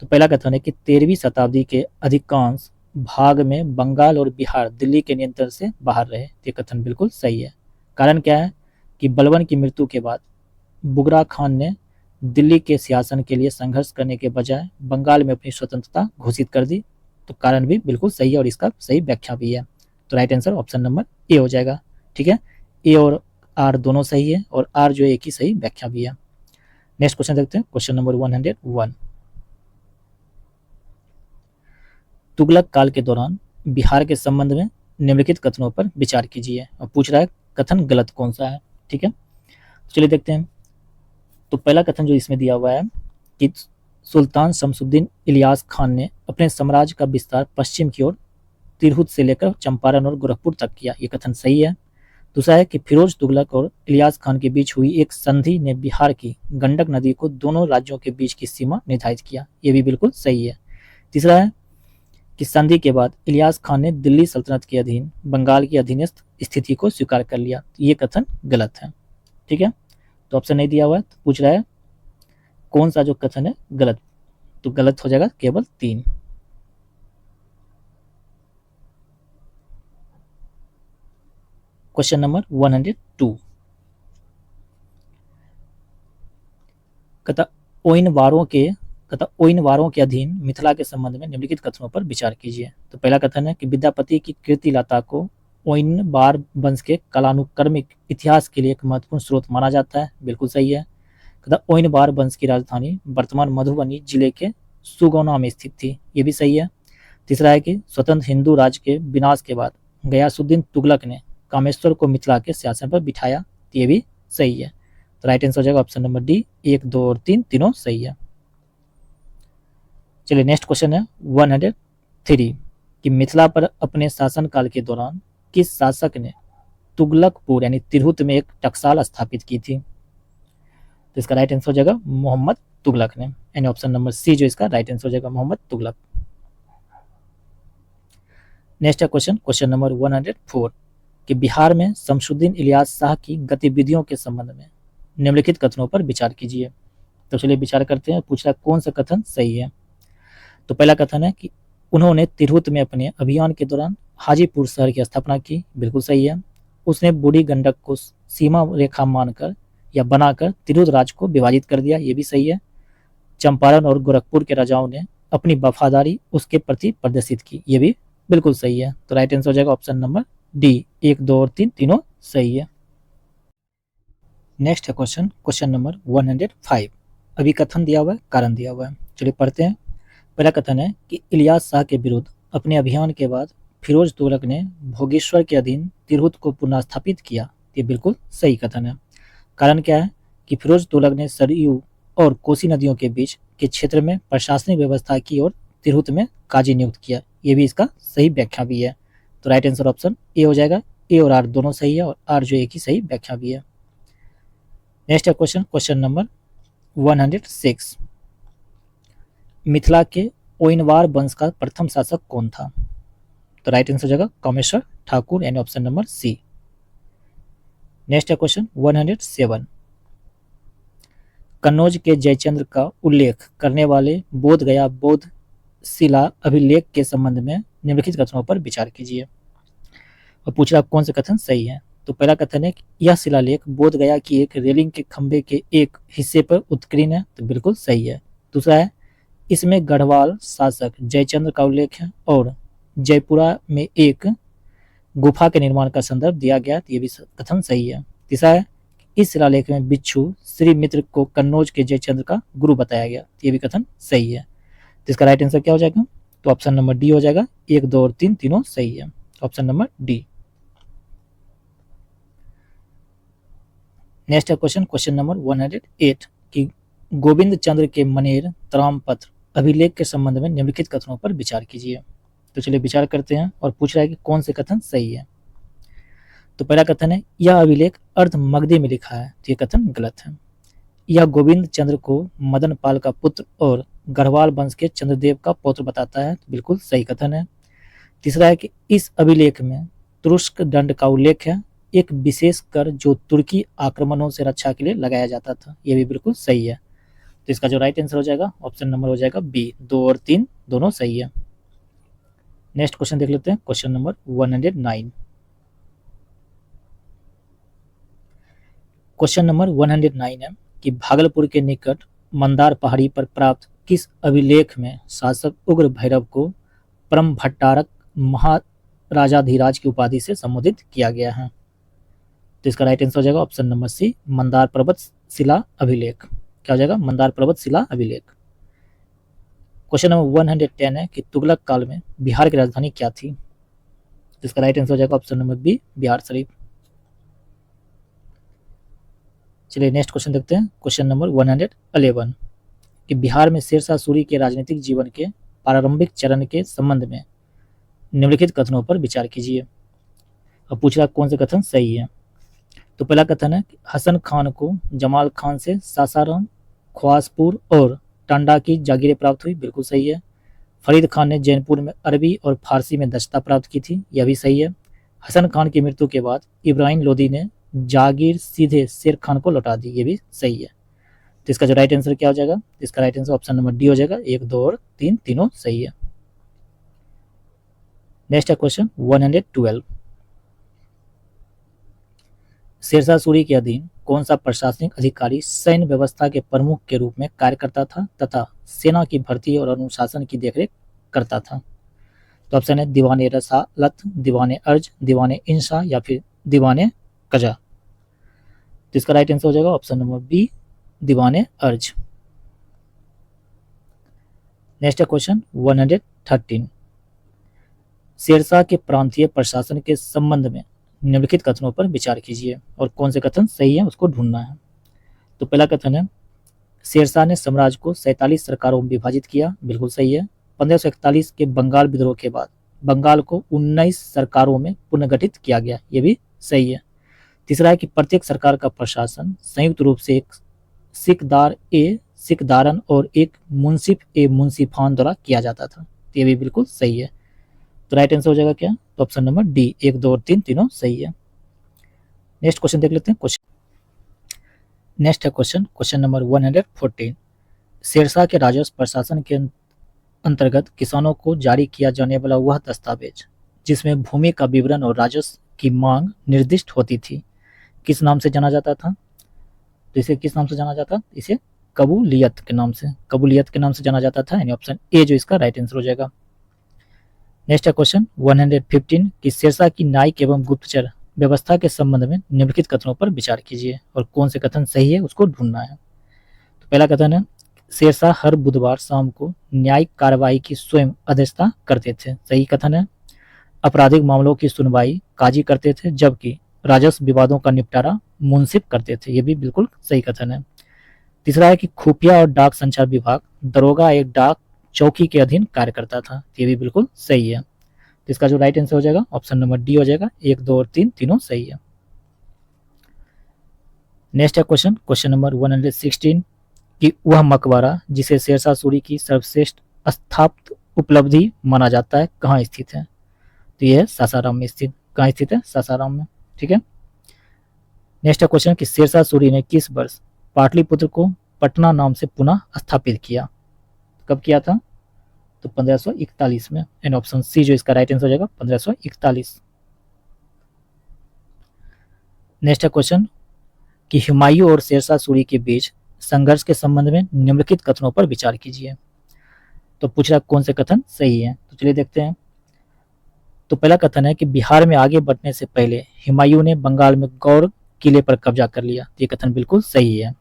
तो पहला कथन है कि 13वीं शताब्दी के अधिकांश भाग में बंगाल और बिहार दिल्ली के नियंत्रण से बाहर रहे। ये कथन बिल्कुल सही है। कारण क्या है कि बलबन की मृत्यु के बाद बुगरा खान ने दिल्ली के सिंहासन के लिए संघर्ष करने के बजाय बंगाल में अपनी स्वतंत्रता घोषित कर दी। तो कारण भी बिल्कुल सही है और इसका सही व्याख्या भी है। तो right answer option number A हो जाएगा। ठीक है, ए और आर दोनों सही है और आर जो एक ही सही व्याख्या भी है। नेक्स्ट क्वेश्चन देखते हैं, क्वेश्चन नंबर 101। तुगलक काल के दौरान बिहार के संबंध में निम्नलिखित कथनों पर विचार कीजिए। और पूछ रहा है कथन गलत कौन सा है। ठीक है, चलिए देखते हैं। तो पहला कथन जो इसमें दिया हुआ है कि सुल्तान शमसुद्दीन इलियास खान ने अपने साम्राज्य का विस्तार पश्चिम की ओर तिरहुत से लेकर चंपारण और गोरखपुर तक किया। ये कथन सही है। दूसरा है कि फिरोज तुगलक और इलियास खान के बीच हुई एक संधि ने बिहार की गंडक नदी को दोनों राज्यों के बीच की सीमा निर्धारित किया। ये भी बिल्कुल सही है। तीसरा है कि संधि के बाद इलियास खान ने दिल्ली सल्तनत के अधीन बंगाल की अधीनस्थ स्थिति को स्वीकार कर लिया। ये कथन गलत है। ठीक है, तो ऑप्शन नहीं दिया हुआ है, तो पूछ रहा है कौन सा जो कथन है गलत। तो गलत हो जाएगा केवल 3। Question number 102। कहता ओइन वारों के अधीन मिथिला के संबंध में निम्नलिखित कथनों पर विचार कीजिए। तो पहला कथन है कि विद्यापति की कीर्ति लता को ओइन वार वंश के कालानुक्रमिक इतिहास के लिए एक महत्वपूर्ण स्रोत माना जाता है। बिल्कुल सही है। कहता ओइन वार वंश की राजधानी वर्तमान मधुबनी जिले के सुगौना में स्थित थी। ये भी सही है। तीसरा है कि स्वतंत्र हिंदू राज्य के विनाश के बाद गयासुद्दीन तुगलक ने कामेश्वर को मिथिला के सिंहासन पर बिठाया। ये भी सही है। तो राइट आंसर हो जाएगा ऑप्शन नंबर डी। 1, 2 और 3 तीनों सही है। चलिए नेक्स्ट क्वेश्चन है 103 कि मिथिला पर अपने शासनकाल के दौरान किस शासक ने तुगलकपुर यानी तिरहुत में एक टकसाल स्थापित की थी। तो इसका राइट आंसर हो जाएगा मोहम्मद तुगलक ने, यानी ऑप्शन नंबर सी जो इसका राइट आंसर हो जाएगा मोहम्मद तुगलक। नेक्स्ट है क्वेश्चन नंबर 104 कि बिहार में शमसुद्दीन इलियास शाह की गतिविधियों के संबंध में निम्नलिखित कथनों पर विचार कीजिए। तो चलिए विचार करते हैं। पूछ रहा है कौन सा कथन सही है। तो पहला कथन है कि उन्होंने तिरहुत में अपने अभियान के दौरान हाजीपुर शहर की स्थापना की। बिल्कुल सही है। उसने बूढ़ी गंडक को सीमा रेखा मानकर या बनाकर तिरहुत राज्य को विभाजित कर दिया। ये भी सही है। चंपारण और गोरखपुर के राजाओं ने अपनी वफादारी उसके प्रति प्रदर्शित की। ये भी बिल्कुल सही है। तो राइट आंसर हो जाएगा ऑप्शन नंबर डी। 1, 2 और 3 तीनों सही है। नेक्स्ट है क्वेश्चन नंबर 105। अभी कथन दिया हुआ है, कारण दिया हुआ है। चलिए पढ़ते हैं। पहला कथन है कि इलियास शाह के विरुद्ध अपने अभियान के बाद फिरोज तुगलक ने भोगेश्वर के अधीन तिरहुत को पुनः स्थापित किया। ये बिल्कुल सही कथन है। कारण क्या है कि फिरोज तुगलक ने सरयू और कोसी नदियों के बीच के क्षेत्र में प्रशासनिक व्यवस्था की और तिरहुत में काजी नियुक्त किया। ये भी इसका सही व्याख्या भी है। तो राइट आंसर ऑप्शन ए हो जाएगा। ए और आर दोनों सही है और आर जो एक ही सही व्याख्या भी है। नेक्स्ट है क्वेश्चन नंबर 106। मिथिला के ओइनवार वंश का प्रथम शासक कौन था। तो राइट आंसर हो जाएगा कामेश्वर ठाकुर, यानी ऑप्शन नंबर सी। नेक्स्ट है क्वेश्चन 107। कन्नौज के जयचंद्र का उल्लेख करने वाले बोध गया बौद्ध शिला अभिलेख के संबंध में निम्नलिखित कथनों पर विचार कीजिए। और पूछ रहा कौन से कथन सही है। तो पहला कथन है कि यह शिलालेख बोध गया की एक रेलिंग के खंभे के एक हिस्से पर उत्कीर्ण है। तो बिल्कुल सही है। दूसरा है इसमें गढ़वाल शासक जयचंद्र का उल्लेख है और जयपुरा में एक गुफा के निर्माण का संदर्भ दिया गया। तो ये भी कथन सही है। तीसरा है इस शिलालेख में बिच्छू श्री मित्र को कन्नौज के जयचंद्र का गुरु बताया गया। तो ये भी कथन सही है। तो इसका राइट आंसर क्या हो जाएगा। तो ऑप्शन नंबर डी हो जाएगा। 1, 2 और 3 तीनों सही है। Option number D. नेक्स्ट है क्वेश्चन नंबर 108 कि गोविंद चंद्र के मनेर त्रामपत्र अभिलेख के संबंध में निम्नलिखित कथनों पर विचार कीजिए। तो चलिए विचार करते हैं और पूछ रहा है कि कौन से कथन सही है। तो पहला कथन है यह अभिलेख अर्ध मगधी में लिखा है। तो ये कथन गलत है। यह गोविंद चंद्र को मदन पाल का पुत्र और गढ़वाल वंश के चंद्रदेव का पौत्र बताता है। तो बिल्कुल सही कथन है। तीसरा है कि इस अभिलेख में तुरुष्क दंड का उल्लेख है एक विशेष कर जो तुर्की आक्रमणों से रक्षा के लिए लगाया जाता था। ये भी बिल्कुल सही है। तो इसका जो राइट आंसर हो जाएगा ऑप्शन नंबर हो जाएगा बी। 2 और 3 दोनों सही है। नेक्स्ट क्वेश्चन देख लेते हैं, क्वेश्चन नंबर 109। क्वेश्चन नंबर 109 है कि भागलपुर के निकट मंदार पहाड़ी पर प्राप्त किस अभिलेख में शासक उग्र भैरव को परम भट्टारक महाराजाधिराज की उपाधि से संबोधित किया गया है? तो इसका राइट आंसर हो जाएगा ऑप्शन नंबर सी, मंदार पर्वत शिला अभिलेख। क्या हो जाएगा? मंदार पर्वत शिला अभिलेख। क्वेश्चन नंबर 110 है कि तुगलक काल में बिहार की राजधानी क्या थी? तो इसका राइट आंसर हो जाएगा option number B, Bihar Sharif. चलिए नेक्स्ट क्वेश्चन देखते हैं, क्वेश्चन नंबर 111 कि बिहार में शेरशाह सूरी के राजनीतिक जीवन के प्रारंभिक चरण के संबंध में निम्नलिखित कथनों पर विचार कीजिए। अब पूछ रहा कौन से कथन सही है। तो पहला कथन है हसन खान को जमाल खान से सासाराम, ख्वासपुर और टांडा की जागीरें प्राप्त हुई, बिल्कुल सही है। फरीद खान ने जैनपुर में अरबी और फारसी में दक्षता प्राप्त की थी, यह भी सही है। हसन खान की मृत्यु के बाद इब्राहिम लोदी ने जागीर सीधे शेर खान को लौटा दी, ये भी सही है। तो इसका जो राइट आंसर क्या हो जाएगा? इसका right answer option number D हो जाएगा। 1, 2 और 3 तीनों सही है। नेक्स्ट है क्वेश्चन 112। शेरशाह सूरी के अधीन कौन सा प्रशासनिक अधिकारी सैन्य व्यवस्था के प्रमुख के रूप में कार्य करता था तथा सेना की भर्ती और अनुशासन की देखरेख करता था? तो ऑप्शन है दीवाने रसालत, दीवाने अर्ज, दीवाने इंशा या फिर दीवाने कजा। तो इसका राइट आंसर हो जाएगा ऑप्शन नंबर बी, दीवाने अर्ज। नेक्स्ट है क्वेश्चन 113। शेरशाह के प्रांतीय प्रशासन के संबंध में निम्नलिखित कथनों पर विचार कीजिए और कौन से कथन सही है उसको ढूंढना है। तो पहला कथन है शेरशाह ने साम्राज्य को 47 सरकारों में विभाजित किया, बिल्कुल सही है। 1541 के बंगाल विद्रोह के बाद बंगाल को 19 सरकारों में पुनर्गठित किया गया, ये भी सही है। तीसरा है कि प्रत्येक सरकार का प्रशासन संयुक्त रूप से एक सिकदार ए सिकदारन और एक मुंसिफ ए मुंसिफान द्वारा किया जाता था, ये भी बिल्कुल सही है। तो राइट आंसर हो जाएगा क्या? तो ऑप्शन नंबर डी, 1, 2 और 3 तीनों सही है। नेक्स्ट क्वेश्चन देख लेते हैं। नेक्स्ट है क्वेश्चन नंबर 114। शेरशाह के राजस्व प्रशासन के अंतर्गत किसानों को जारी किया जाने वाला वह दस्तावेज जिसमें भूमि का विवरण और राजस्व की मांग निर्दिष्ट होती थी, किस नाम से जाना जाता था? तो इसे किस नाम से जाना जाता? इसे कबूलियत के नाम से जाना जाता था, यानी ऑप्शन ए जो इसका राइट आंसर हो जाएगा। नेक्स्ट है क्वेश्चन 115 कि शेरशाह की न्यायिक एवं गुप्तचर व्यवस्था के संबंध में निम्नलिखित कथनों पर विचार कीजिए और कौन से कथन सही है उसको ढूंढना है। तो पहला कथन है शेरशाह हर बुधवार शाम को न्यायिक कार्रवाई की स्वयं अध्यक्षता करते थे, सही कथन है। आपराधिक मामलों की सुनवाई काजी करते थे जबकि राजस्व विवादों का निपटारा मुंसिफ करते थे, ये भी बिल्कुल सही कथन है। तीसरा है कि खुफिया और डाक संचार विभाग दरोगा एक डाक चौकी के अधीन कार्य करता था, ये भी बिल्कुल सही है। तो इसका जो राइट आंसर हो जाएगा ऑप्शन नंबर डी हो जाएगा। 1, 2 और 3 तीनों सही है। नेक्स्ट है क्वेश्चन नंबर 116 कि वह मकबरा जिसे शेरशाह सूरी की सर्वश्रेष्ठ स्थापत्य उपलब्धि माना जाता है कहाँ स्थित है? तो यह है सासाराम में स्थित। कहाँ स्थित है? सासाराम में, ठीक है। नेक्स्ट है क्वेश्चन कि शेरशाह सूरी ने किस वर्ष पाटलिपुत्र को पटना नाम से पुनः स्थापित किया? कब किया था? तो 1541 में, एंड ऑप्शन सी जो इसका राइट आंसर हो जाएगा 1541। नेक्स्ट है क्वेश्चन कि हुमायूं और शेरशाह सूरी के बीच संघर्ष के संबंध में निम्नलिखित कथनों पर विचार कीजिए। तो पूछ रहा कौन से कथन सही है, तो चलिए देखते हैं। तो पहला कथन है कि बिहार में आगे बढ़ने से पहले हुमायूं ने बंगाल में गौड़ किले पर कब्जा कर लिया, ये कथन बिल्कुल सही है।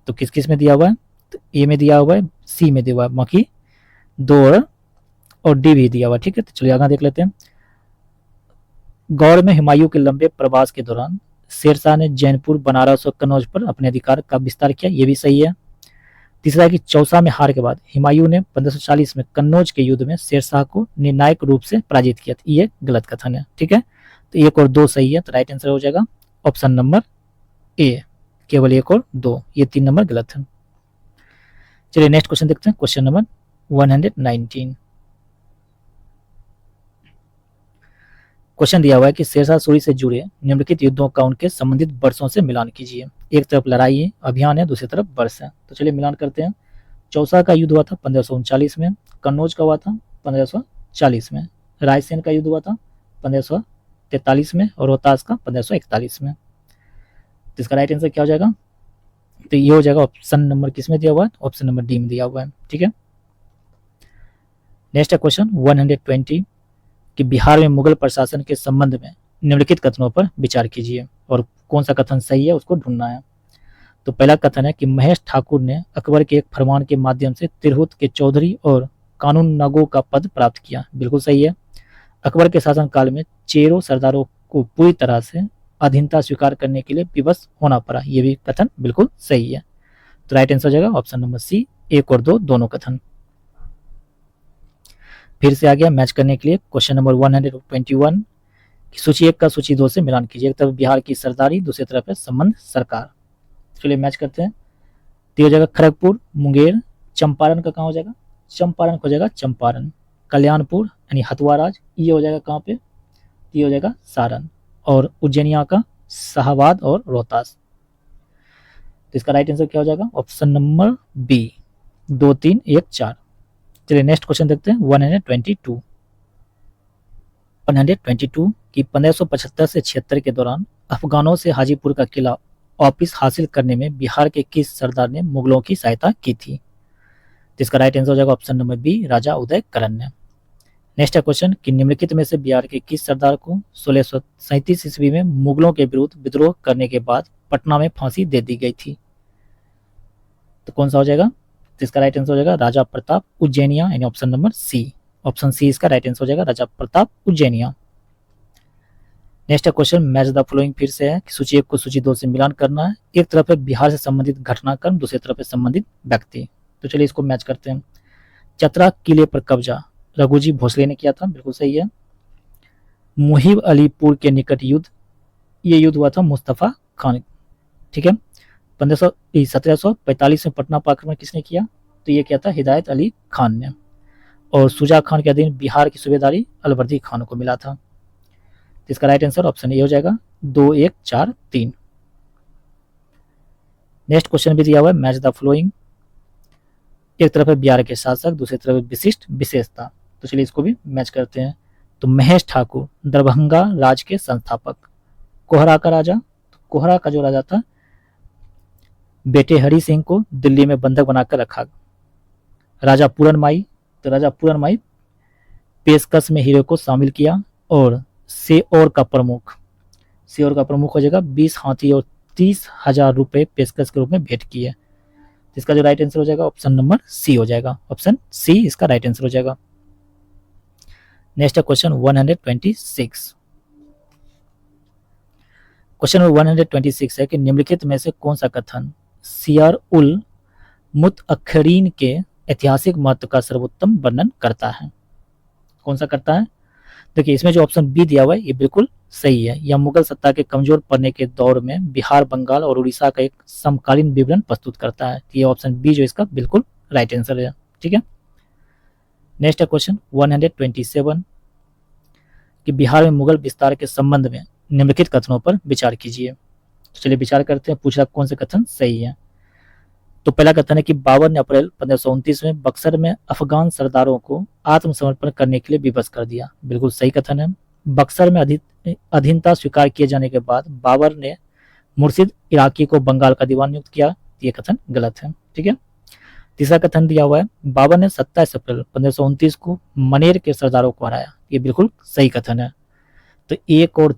तो किस किस में दिया हुआ है? तो ए में दिया हुआ है, सी में दिया हुआ है, बाकी 2 और डी भी दिया हुआ है, ठीक है। तो चलिए आगे देख लेते हैं। गौड़ में हुमायूं के लंबे प्रवास के दौरान शेरशाह ने जैनपुर, बनारस और कन्नौज पर अपने अधिकार का विस्तार किया, ये भी सही है। तीसरा है कि चौसा में हार के बाद हुमायूं ने 1540 में कन्नौज के युद्ध में शेरशाह को निर्णायक रूप से पराजित किया, ये गलत कथन है, ठीक है। तो 1 और 2 सही है, तो राइट आंसर हो जाएगा ऑप्शन नंबर ए, केवल 1 और 2, ये 3 नंबर गलत है। चलिए नेक्स्ट क्वेश्चन देखते हैं, क्वेश्चन नंबर 119। क्वेश्चन दिया हुआ है कि शेरशाह सूरी से जुड़े निम्नलिखित युद्धों का उनके संबंधित वर्षों से मिलान कीजिए। एक तरफ लड़ाई है, अभियान है, दूसरी तरफ वर्ष है। तो चलिए मिलान करते हैं। चौसा का युद्ध हुआ था 1539 में, कन्नौज का हुआ था 1540 में, रायसेन का युद्ध हुआ था 1543 में और रोहतास का 1541 में। तो इसका राइट आंसर क्या हो जाएगा? तो ये हो जाएगा ऑप्शन नंबर किस में दिया हुआ है? ऑप्शन नंबर डी में दिया हुआ है। ठीक है, नेक्स्ट है क्वेश्चन 120 कि बिहार में मुगल प्रशासन के संबंध में निम्नलिखित कथनों पर विचार कीजिए और कौन सा कथन सही है उसको ढूंढना है। तो पहला कथन है कि महेश ठाकुर ने अकबर के एक फरमान के माध्यम से तिरहुत के चौधरी और कानून नागो का पद प्राप्त किया। बिल्कुल सही है। अकबर के शासनकाल में चेरों सरदारों को पूरी तरह से अधीनता स्वीकार करने के लिए विवश होना पड़ा। ये भी कथन बिल्कुल सही है। तो राइट आंसर हो जाएगा ऑप्शन नंबर सी, 1 और 2 दोनों कथन। फिर से आ गया मैच करने के लिए क्वेश्चन नंबर 121 कि सूची 1 का सूची 2 से मिलान कीजिए। एक तरफ बिहार की सरदारी, दूसरी तरफ है संबंध सरकार। चलिए मैच करते हैं। तो हो जाएगा खड़गपुर, मुंगेर, चंपारण का कहाँ हो जाएगा? चंपारण हो जाएगा चंपारण, कल्याणपुर यानी हथुआराज, ये हो जाएगा कहाँ पे? ये हो जाएगा सारण, और उज्जैनिया का शाहाबाद और रोहतास। तो इसका राइट आंसर क्या हो जाएगा? Option number B, 2, 3, 1, 4। चलिए नेक्स्ट क्वेश्चन देखते हैं 122 कि 1575 से 76 के दौरान अफगानों से हाजीपुर का किला वापिस हासिल करने में बिहार के किस सरदार ने मुगलों की सहायता की थी? तो इसका राइट आंसर हो जाएगा ऑप्शन नंबर बी, राजा उदय करण ने। नेक्स्ट है क्वेश्चन कि निम्नलिखित में से बिहार के किस सरदार को 1637 ईस्वी में मुगलों के विरुद्ध विद्रोह करने के बाद पटना में फांसी दे दी गई थी? तो कौन सा हो जाएगा? तो इसका राइट आंसर हो जाएगा राजा प्रताप उज्जैनिया यानी option number C. Option C इसका राइट आंसर हो जाएगा, राजा प्रताप उज्जैनिया। नेक्स्ट है क्वेश्चन मैच द फॉलोइंग। फिर से है कि सूची 1 को सूची 2 से मिलान करना है। एक तरफ है बिहार से संबंधित घटनाक्रम, दूसरी तरफ है संबंधित व्यक्ति। तो चलिए इसको मैच करते हैं। चतरा किले पर कब्जा रघुजी भोसले ने किया था, बिल्कुल सही है। मुहिब अलीपुर के निकट युद्ध, ये युद्ध हुआ था मुस्तफा खान। ठीक है, 1745 में पटना पर आक्रमण किसने किया? तो ये किया था हिदायत अली खान ने। और शुजा खान के अधीन बिहार की सूबेदारी अलवर्दी खान को मिला था। तो इसका राइट आंसर ऑप्शन ए हो जाएगा, 2, 1, 4, 3। नेक्स्ट क्वेश्चन भी दिया हुआ है मैच द फॉलोइंग। एक तरफ है बिहार के शासक, दूसरी तरफ विशिष्ट विशेषता। तो चलिए इसको भी मैच करते हैं। तो महेश ठाकुर दरभंगा राज के संस्थापक। कोहरा का राजा, तो कोहरा का जो राजा था बेटे हरि सिंह को दिल्ली में बंधक बनाकर रखा। राजा पूरनमाई, तो राजा पूरनमाई पेशकश में हीरो को शामिल किया। और सेऔर का प्रमुख हो जाएगा 20 हाथी और 30,000 रुपए पेशकश के रूप में भेंट किए। इसका जो राइट आंसर हो जाएगा ऑप्शन नंबर सी हो जाएगा। ऑप्शन सी इसका राइट आंसर हो जाएगा। नेक्स्ट है क्वेश्चन 126। क्वेश्चन नंबर 126 है कि निम्नलिखित में से कौन सा कथन सियार उल मुतअख्खरीन के ऐतिहासिक महत्व का सर्वोत्तम वर्णन करता है? कौन सा करता है? देखिए इसमें जो ऑप्शन बी दिया हुआ है ये बिल्कुल सही है। यह मुगल सत्ता के कमजोर पड़ने के दौर में बिहार, बंगाल और उड़ीसा का एक समकालीन विवरण प्रस्तुत करता है। ये ऑप्शन बी जो इसका बिल्कुल राइट आंसर है। ठीक है, नेक्स्ट है क्वेश्चन 127 कि बिहार में मुगल विस्तार के संबंध में निम्नलिखित कथनों पर विचार कीजिए। तो चलिए विचार करते हैं, पूछा कौन से कथन सही है। तो पहला कथन है कि बाबर ने अप्रैल 1529 में बक्सर में अफगान सरदारों को आत्मसमर्पण करने के लिए विवश कर दिया। बिल्कुल सही कथन है। बक्सर में अधीनता स्वीकार किए जाने के बाद बाबर ने मुर्शिद इराकी को बंगाल का दीवान नियुक्त किया। ये कथन गलत है। ठीक है, तीसरा कथन दिया हुआ है बाबर ने 27 अप्रैल 1529 को मनेर के सरदारों को हराया। ये बिल्कुल सही कथन है। तो 1 और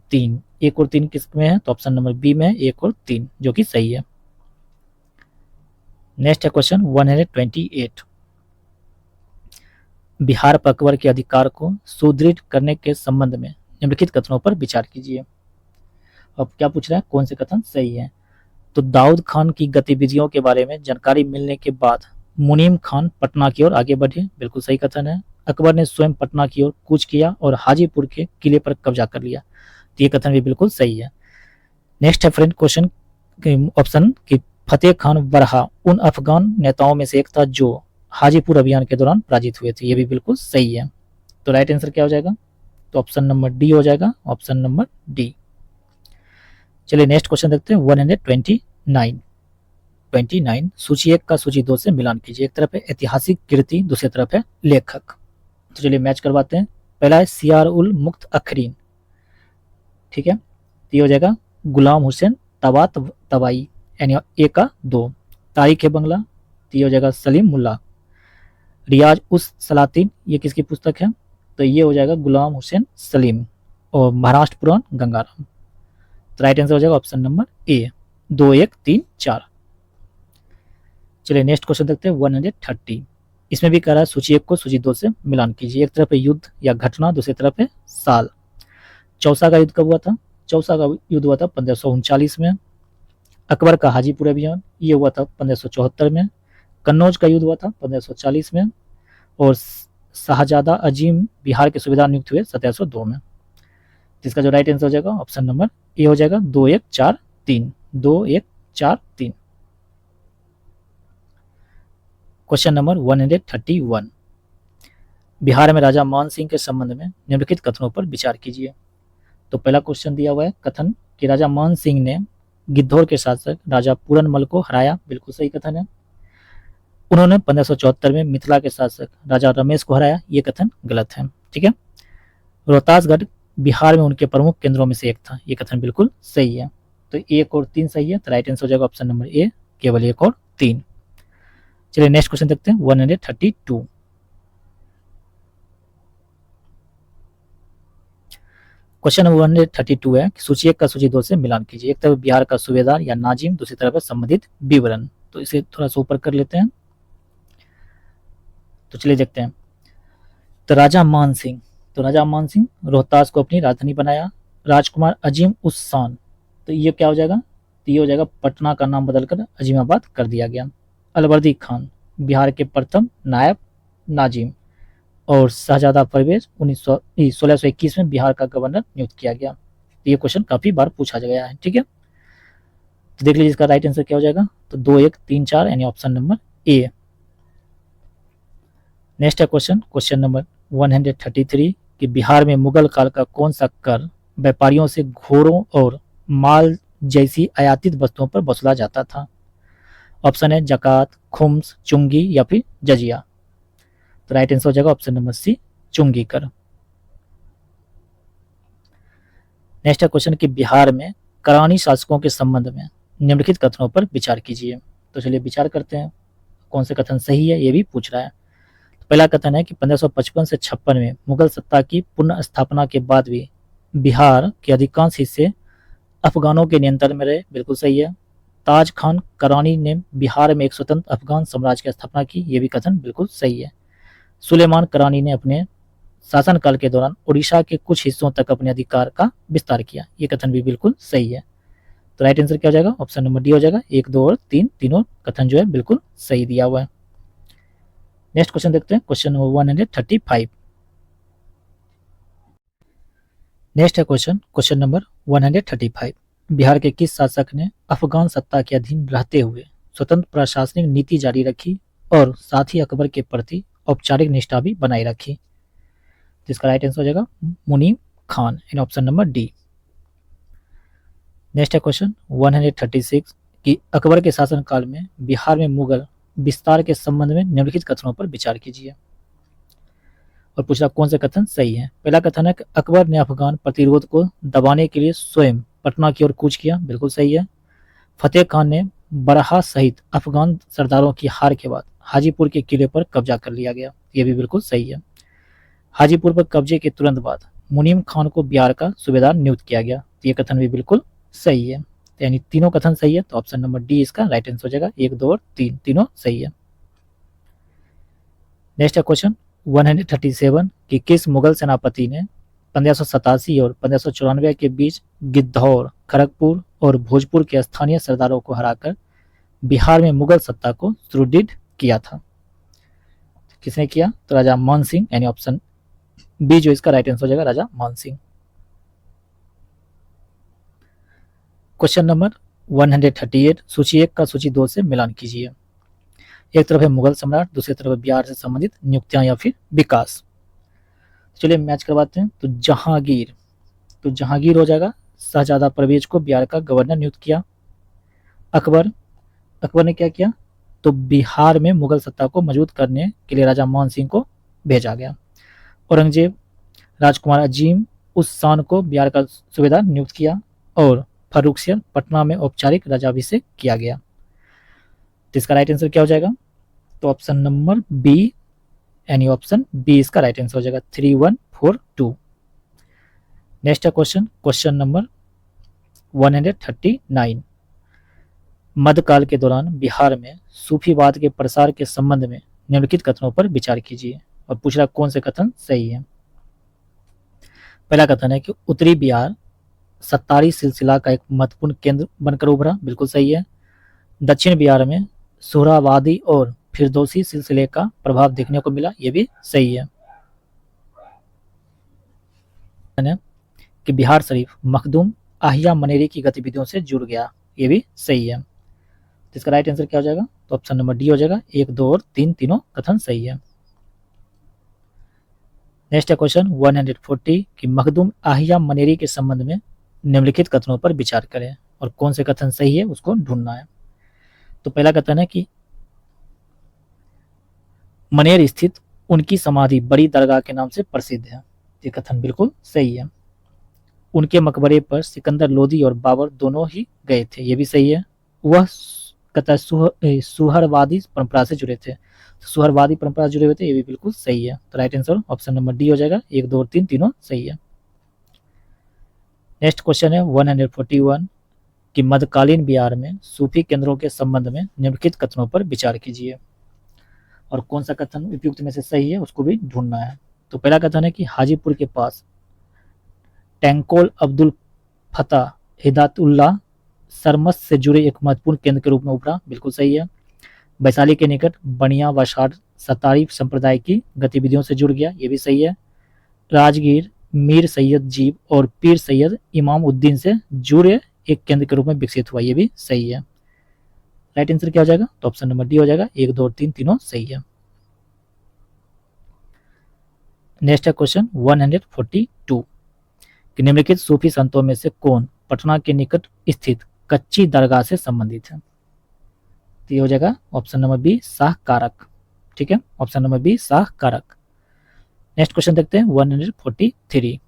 3 किस में है? तो ऑप्शन नंबर बी में 1 और 3 जो कि सही है। नेक्स्ट है क्वेश्चन 128 बिहार पर अकबर के अधिकार को सुदृढ़ करने के संबंध में निम्नलिखित कथनों पर विचार कीजिए। अब क्या पूछ रहा है, कौन से कथन सही है? तो दाऊद खान की गतिविधियों के बारे में जानकारी मिलने के बाद मुनीम खान पटना की ओर आगे बढ़े। बिल्कुल सही कथन है। अकबर ने स्वयं पटना की ओर कूच किया और हाजीपुर के किले पर कब्जा कर लिया। तो ये कथन भी बिल्कुल सही है। नेक्स्ट है फ्रेंड क्वेश्चन ऑप्शन कि फतेह खान बरहा उन अफगान नेताओं में से एक था जो हाजीपुर अभियान के दौरान पराजित हुए थे। ये भी बिल्कुल सही है। तो राइट आंसर क्या हो जाएगा? तो ऑप्शन नंबर डी हो जाएगा, ऑप्शन नंबर डी। चलिए नेक्स्ट क्वेश्चन देखते हैं 129। सूची 1 का सूची 2 से मिलान कीजिए। एक तरफ है ऐतिहासिक कीर्ति, दूसरी तरफ है लेखक। तो चलिए मैच करवाते हैं। पहला है सियार उल मुक्त अखरीन, ठीक है, तो ये हो जाएगा गुलाम हुसैन तबाई, यानी ए का 2। तारीख बंगला, तो ये हो जाएगा सलीम मुल्ला। रियाज उस सलातीन, ये किसकी पुस्तक है, तो ये हो जाएगा गुलाम हुसैन सलीम। और महाराष्ट्र पुराण गंगाराम। तो राइट आंसर हो जाएगा ऑप्शन नंबर ए, 2, 1, 3, 4। चलिए नेक्स्ट क्वेश्चन देखते हैं 130। इसमें भी कह रहा है सूची 1 को सूची 2 से मिलान कीजिए। एक तरफ है युद्ध या घटना, दूसरी तरफ है साल। चौसा का युद्ध कब हुआ था, चौसा का युद्ध हुआ था 1539 में। अकबर का हाजीपुर अभियान, ये हुआ था 1574 में। कन्नौज का युद्ध हुआ था 1540 में। और शाहजादा अजीम बिहार के सूबेदार नियुक्त हुए 1702 में। जिसका जो राइट आंसर हो जाएगा ऑप्शन नंबर ए हो जाएगा, 2, 1, 4, 3। 2, 1, 4, 3। Question number 131। बिहार में राजा मान सिंह के संबंध में निम्नलिखित कथनों पर विचार कीजिए। तो पहला क्वेश्चन दिया हुआ है कथन कि राजा मान सिंह ने गिद्धौर के शासक राजा पूरनमल को हराया, बिल्कुल सही कथन है। उन्होंने 1574 में मिथिला के शासक राजा रमेश को हराया, ये कथन गलत है, ठीक है। रोहतासगढ़ बिहार में उनके प्रमुख केंद्रों में से एक था, ये कथन बिल्कुल सही है। तो 1 और 3 सही है, तो राइट आंसर हो जाएगा ऑप्शन नंबर ए, केवल 1 और 3। चलिए नेक्स्ट क्वेश्चन देखते हैं 132। क्वेश्चन नंबर 132 है कि सूची 1 का सूची 2 से मिलान कीजिए। एक तरफ बिहार का सूबेदार या नाजिम, दूसरी तरफ है संबंधित विवरण। तो इसे थोड़ा सा ऊपर कर लेते हैं। तो चलिए देखते हैं। तो राजा मान सिंह रोहतास को अपनी राजधानी बनाया। राजकुमार अजीम उस शान, तो ये क्या हो जाएगा, तो ये हो जाएगा पटना का नाम बदलकर अजीमाबाद कर दिया गया। अलवर्दी खान बिहार के प्रथम नायब नाजिम। और शहजादा परवेज 1621 में बिहार का गवर्नर नियुक्त किया गया। तो ये क्वेश्चन काफी बार पूछा गया है, ठीक है। तो देख लीजिए इसका राइट आंसर क्या हो जाएगा, तो 2, 1, 3, 4, यानी ऑप्शन नंबर ए। नेक्स्ट है क्वेश्चन नंबर 133 कि बिहार में मुगल काल का कौन सा कर व्यापारियों से घोड़ों और माल जैसी आयातित वस्तुओं पर वसूला जाता था। ऑप्शन है जकात, खुम्स, चुंगी या फिर जजिया। तो राइट आंसर हो जाएगा ऑप्शन नंबर सी, चुंगी कर। नेक्स्ट है क्वेश्चन कि बिहार में करानी शासकों के संबंध में निम्नलिखित कथनों पर विचार कीजिए। तो चलिए विचार करते हैं कौन से कथन सही है, ये भी पूछ रहा है। तो पहला कथन है कि 1555 से 56 में मुगल सत्ता की पुनः स्थापना के बाद भी बिहार के अधिकांश हिस्से अफगानों के नियंत्रण में रहे, बिल्कुल सही है। ताज खान करानी ने बिहार में एक स्वतंत्र अफगान साम्राज्य की स्थापना की, ये भी कथन बिल्कुल सही है। सुलेमान करानी ने अपने शासनकाल के दौरान उड़ीसा के कुछ हिस्सों तक अपने अधिकार का विस्तार किया, ये कथन भी बिल्कुल सही है। तो राइट आंसर क्या हो जाएगा, ऑप्शन नंबर डी हो जाएगा। 1, 2 और 3 तीनों कथन जो है बिल्कुल सही दिया हुआ है। नेक्स्ट क्वेश्चन देखते हैं क्वेश्चन नंबर 135। नेक्स्ट है क्वेश्चन नंबर 135। बिहार के किस शासक ने अफगान सत्ता के अधीन रहते हुए स्वतंत्र प्रशासनिक नीति जारी रखी और साथ ही अकबर के प्रति औपचारिक निष्ठा भी बनाए रखी। जिसका राइट आंसर हो जाएगा मुनीम खान, इन ऑप्शन नंबर डी। नेक्स्ट है क्वेश्चन 136 कि अकबर के शासनकाल में बिहार में मुगल विस्तार के संबंध में निम्नलिखित कथनों पर विचार कीजिए। और पूछा कौन से कथन सही है। पहला कथन है कि अकबर ने अफगान प्रतिरोध को दबाने के लिए स्वयं पटना की ओर कूच किया, बिल्कुल सही है। फतेह खान ने बरहा सहित अफगान सरदारों की हार के बाद हाजीपुर के किले पर कब्जा कर लिया गया, ये भी बिल्कुल सही है। हाजीपुर पर कब्जे के तुरंत बाद मुनीम खान को बिहार का सूबेदार नियुक्त किया गया, ये कथन भी बिल्कुल सही है। यानी तीनों कथन सही है, तो ऑप्शन नंबर डी इसका राइट आंसर हो जाएगा। 1, 2 और 3 तीनों सही है। नेक्स्ट है क्वेश्चन 137 कि किस मुगल सेनापति ने 1587 और 1594 के बीच गिद्धौर, खड़गपुर और भोजपुर के स्थानीय सरदारों को हराकर बिहार में मुगल सत्ता को सुदृढ़ किया था। किसने किया, तो राजा मान सिंह, यानी ऑप्शन बी जो इसका राइट आंसर हो जाएगा, राजा मान सिंह। क्वेश्चन नंबर 138 सूची 1 का सूची 2 से मिलान कीजिए। एक तरफ है मुगल सम्राट, दूसरी तरफ बिहार से संबंधित नियुक्तियां या फिर विकास। चलिए मैच करवाते हैं। तो जहांगीर हो जाएगा। शहजादा परवेज को बिहार का गवर्नर नियुक्त किया। अकबर अकबर ने क्या किया, तो बिहार में मुगल सत्ता को मजबूत करने के लिए राजा मान सिंह को भेजा गया। औरंगजेब राजकुमार अजीम उस शान को बिहार का सूबेदार नियुक्त किया और फर्रुखसियर पटना में औपचारिक राजाभिषेक किया गया। तो इसका राइट आंसर क्या हो जाएगा, तो ऑप्शन नंबर बी, यानी ऑप्शन बी इसका राइट आंसर हो जाएगा। 3142। Next question, question number 139। मध्यकाल के दौरान बिहार में सूफीवाद के प्रसार के संबंध में निम्नलिखित कथनों पर विचार कीजिए। और पूछ रहा कौन से कथन सही है। पहला कथन है कि उत्तरी बिहार सत्तारी सिलसिला का एक महत्वपूर्ण केंद्र बनकर उभरा, बिल्कुल सही है। दक्षिण बिहार में सुहरावादी और फिरदौसी सिलसिले का प्रभाव देखने को मिला, यह भी सही है। कि बिहार शरीफ मखदूम आहिया मनेरी की गतिविधियों से जुड़ गया, यह भी सही है। तो इसका राइट आंसर क्या हो जाएगा, तो ऑप्शन नंबर डी हो जाएगा। 1, 2 और 3 तीनों कथन सही है। नेक्स्ट क्वेश्चन 140 कि मखदूम आहिया मनेरी के संबंध में निम्नलिखित कथनों पर विचार करें और कौन से कथन सही है उसको ढूंढना है। तो पहला कथन है कि मनेर स्थित उनकी समाधि बड़ी दरगाह के नाम से प्रसिद्ध है, ये कथन बिल्कुल सही है। उनके मकबरे पर सिकंदर लोदी और बाबर दोनों ही गए थे, ये भी सही है। वह कथा सुहरवादी परंपरा से जुड़े थे, सुहरवादी परंपरा से जुड़े हुए थे, ये भी बिल्कुल सही है। तो right answer option number D हो जाएगा। 1, 2 और 3 तीनों सही है। नेक्स्ट क्वेश्चन है 141 कि मध्यकालीन बिहार में सूफी केंद्रों के संबंध में निम्नलिखित कथनों पर विचार कीजिए और कौन सा कथन उपयुक्त में से सही है उसको भी ढूंढना है। तो पहला कथन है कि हाजीपुर के पास टैंकोल अब्दुल फतह हिदायतुल्लाह सरमस से जुड़े एक महत्वपूर्ण केंद्र के रूप में उभरा, बिल्कुल सही है। वैशाली के निकट बनिया वशाड सतारी संप्रदाय की गतिविधियों से जुड़ गया, ये भी सही है। राजगीर मीर सैयद जीब और पीर सैयद इमाम उद्दीन से जुड़े एक केंद्र के रूप में विकसित हुआ, ये भी सही है। राइट आंसर क्या हो जाएगा, तो ऑप्शन नंबर डी हो जाएगा। 1, 2 और 3 तीनों सही है। नेक्स्ट है क्वेश्चन 142 कि निम्नलिखित सूफी संतों में से कौन पटना के निकट स्थित कच्ची दरगाह से संबंधित है। तो ये हो जाएगा ऑप्शन नंबर बी, शाह कारक। ठीक है, ऑप्शन नंबर बी, शाह कारक। नेक्स्ट क्वेश्चन देखते हैं 143।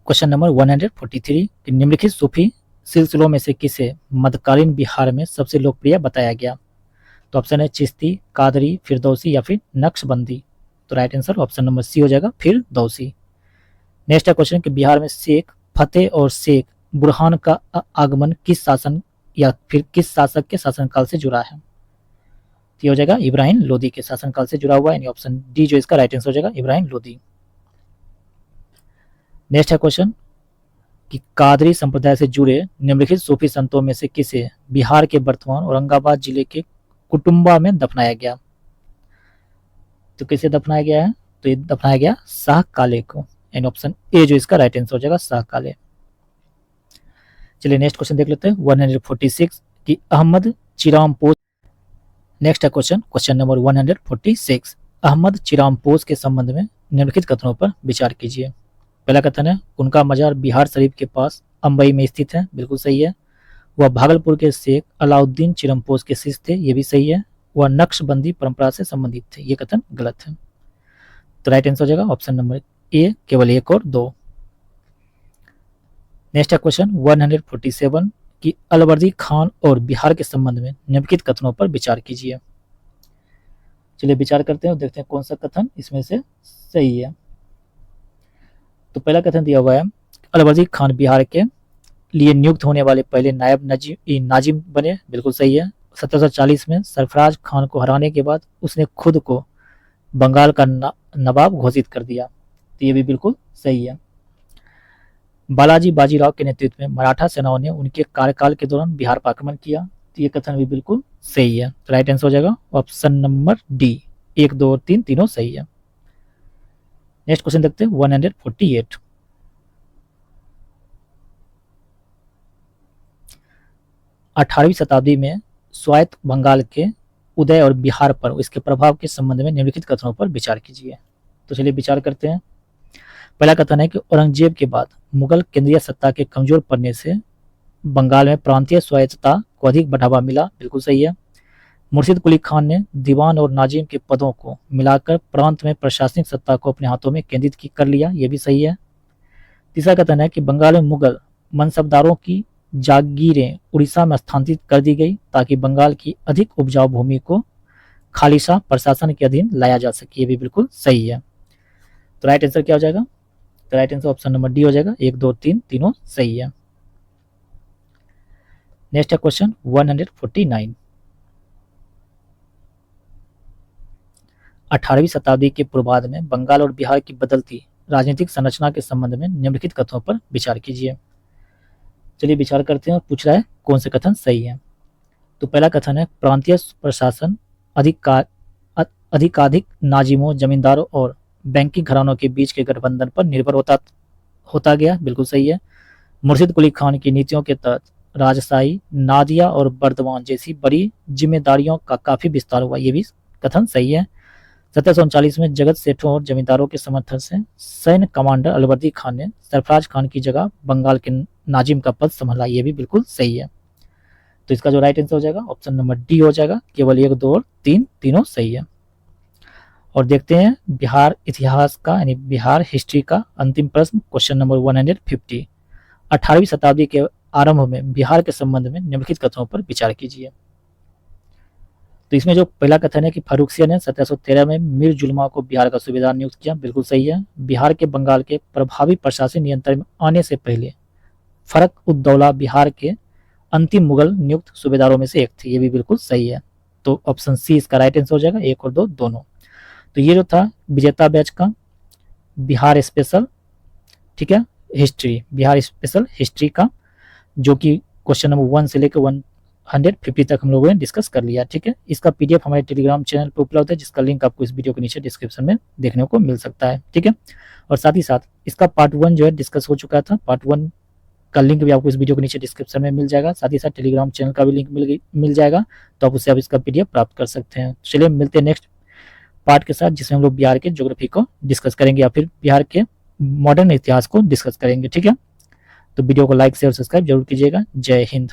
क्वेश्चन नंबर 143 कि निम्नलिखित सूफी सिलसिलों में से किसे मध्यकालीन बिहार में सबसे लोकप्रिय बताया गया। तो ऑप्शन है चिश्ती, कादरी, फिरदौसी या फिर नक्शबंदी। तो right answer option number C हो जाएगा, फिरदौसी। नेक्स्ट क्वेश्चन कि बिहार में शेख फतेह और शेख बुरहान का आगमन किस शासन या फिर किस शासक के शासनकाल से जुड़ा है। तो ये हो जाएगा इब्राहिम लोदी के शासनकाल से जुड़ा हुआ है, यानी ऑप्शन डी जो इसका राइट आंसर हो जाएगा, इब्राहिम लोदी। नेक्स्ट है क्वेश्चन कि कादरी संप्रदाय से जुड़े निम्नलिखित सूफी संतों में से किसे बिहार के वर्तमान औरंगाबाद जिले के कुटुम्बा में दफनाया गया। तो किसे दफनाया गया है, तो ये दफनाया गया शाह काले को, यानी ऑप्शन ए जो इसका राइट आंसर हो जाएगा, शाह काले। चलिए नेक्स्ट क्वेश्चन देख लेते हैं 146 कि अहमद चिरामपोश। नेक्स्ट है क्वेश्चन नंबर 146 अहमद चिरामपोश के संबंध में निम्नलिखित कथनों पर विचार कीजिए। पहला कथन है उनका मजार बिहार शरीफ के पास अंबई में स्थित है, बिल्कुल सही है। वह भागलपुर के शेख अलाउद्दीन चिरमपोश के शिष्य थे, ये भी सही है। वह नक्शबंदी परंपरा से संबंधित थे, ये कथन गलत है। तो राइट आंसर हो जाएगा ऑप्शन नंबर ए, केवल 1 और 2। नेक्स्ट है क्वेश्चन 147 कि अलवर्दी खान और बिहार के संबंध में निम्नलिखित कथनों पर विचार कीजिए। चलिए विचार करते हैं और देखते हैं कौन सा कथन इसमें से सही है। तो पहला कथन दिया हुआ है अलवर्दी खान बिहार के लिए नियुक्त होने वाले पहले नायब नाजिम बने, बिल्कुल सही है। 1740 में सरफराज खान को हराने के बाद उसने खुद को बंगाल का नवाब घोषित कर दिया, तो ये भी बिल्कुल सही है। बालाजी बाजीराव के नेतृत्व में मराठा सेनाओं ने उनके कार्यकाल के दौरान बिहार पर आक्रमण किया, तो ये कथन भी बिल्कुल सही है। तो राइट आंसर हो जाएगा ऑप्शन नंबर डी, 1, 2 और 3 तीनों सही है। नेक्स्ट क्वेश्चन देखते हैं 148 18वीं शताब्दी में स्वायत्त बंगाल के उदय और बिहार पर इसके प्रभाव के संबंध में निम्नलिखित कथनों पर विचार कीजिए। तो चलिए विचार करते हैं। पहला कथन है कि औरंगजेब के बाद मुगल केंद्रीय सत्ता के कमजोर पड़ने से बंगाल में प्रांतीय स्वायत्तता को अधिक बढ़ावा मिला। बिल्कुल सही है। मुर्शिद कुली खान ने दीवान और नाजिम के पदों को मिलाकर प्रांत में प्रशासनिक सत्ता को अपने हाथों में केंद्रित कर लिया। यह भी सही है। तीसरा कथन है कि बंगाल में मुगल मनसबदारों की जागीरें उड़ीसा में स्थानांतरित कर दी गई ताकि बंगाल की अधिक उपजाऊ भूमि को खालिशा प्रशासन के अधीन लाया जा सके। ये भी बिल्कुल सही है। तो राइट आंसर क्या हो जाएगा? तो right answer option number D हो जाएगा। 1, 2, 3 तीनों सही है। नेक्स्ट है क्वेश्चन 149। 18वीं शताब्दी के पूर्वार्ध में बंगाल और बिहार की बदलती राजनीतिक संरचना के संबंध में निम्नलिखित कथनों पर विचार कीजिए। चलिए विचार करते हैं और पूछ रहा है कौन से कथन सही है। तो पहला कथन है प्रांतीय प्रशासन अधिकाधिक नाजिमों, जमींदारों और बैंकिंग घरानों के बीच के गठबंधन पर निर्भर होता गया। बिल्कुल सही है। मुर्शिद कुली खान की नीतियों के तहत राजशाही, नादिया और बर्दवान जैसी बड़ी जिम्मेदारियों का काफी विस्तार हुआ। ये भी कथन सही है। 1739 में जगत सेठों और जमींदारों के समर्थन से सैन्य कमांडर अलवर्दी खान ने सरफराज खान की जगह बंगाल के नाजिम का पद संभाला। ये भी बिल्कुल सही है। तो इसका जो राइट आंसर हो जाएगा ऑप्शन नंबर डी हो जाएगा। केवल 1, 2 और 3 तीनों सही है। और देखते हैं बिहार इतिहास का यानी बिहार हिस्ट्री का अंतिम प्रश्न, क्वेश्चन नंबर 150। 18वीं शताब्दी के आरंभ में बिहार के संबंध में निम्नलिखित कथनों पर विचार कीजिए। तो इसमें जो पहला कथन है कि फारूकसिया ने 1713 में मीर जुल्मा को बिहार का सूबेदार नियुक्त किया। बिल्कुल सही है। बिहार के बंगाल के प्रभावी प्रशासनिक नियंत्रण में आने से पहले फरक उद्दौला बिहार के अंतिम मुगल नियुक्त सूबेदारों में से एक थे। ये भी बिल्कुल सही है। तो ऑप्शन सी इसका राइट आंसर हो जाएगा। 1 और 2 दोनों। तो ये जो था विजेता बैच का बिहार स्पेशल, ठीक है, हिस्ट्री, बिहार स्पेशल हिस्ट्री का, जो कि क्वेश्चन नंबर 1 से लेकर 150 तक हम लोगों ने डिस्कस कर लिया। ठीक है। इसका पीडीएफ हमारे टेलीग्राम चैनल पर उपलब्ध है, जिसका लिंक आपको इस वीडियो के नीचे डिस्क्रिप्शन में देखने को मिल सकता है। ठीक है। और साथ ही साथ इसका पार्ट 1 जो है डिस्कस हो चुका था। पार्ट 1 का लिंक भी आपको इस वीडियो के नीचे डिस्क्रिप्शन में मिल जाएगा। साथ ही साथ टेलीग्राम चैनल का भी लिंक मिल जाएगा, तो आप उससे आप इसका पीडीएफ प्राप्त कर सकते हैं। चलिए मिलते हैं नेक्स्ट पार्ट के साथ, जिसमें हम लोग बिहार के ज्योग्राफी को डिस्कस करेंगे या फिर बिहार के मॉडर्न इतिहास को डिस्कस करेंगे। ठीक है। तो वीडियो को लाइक शेयर सब्सक्राइब जरूर कीजिएगा। जय हिंद।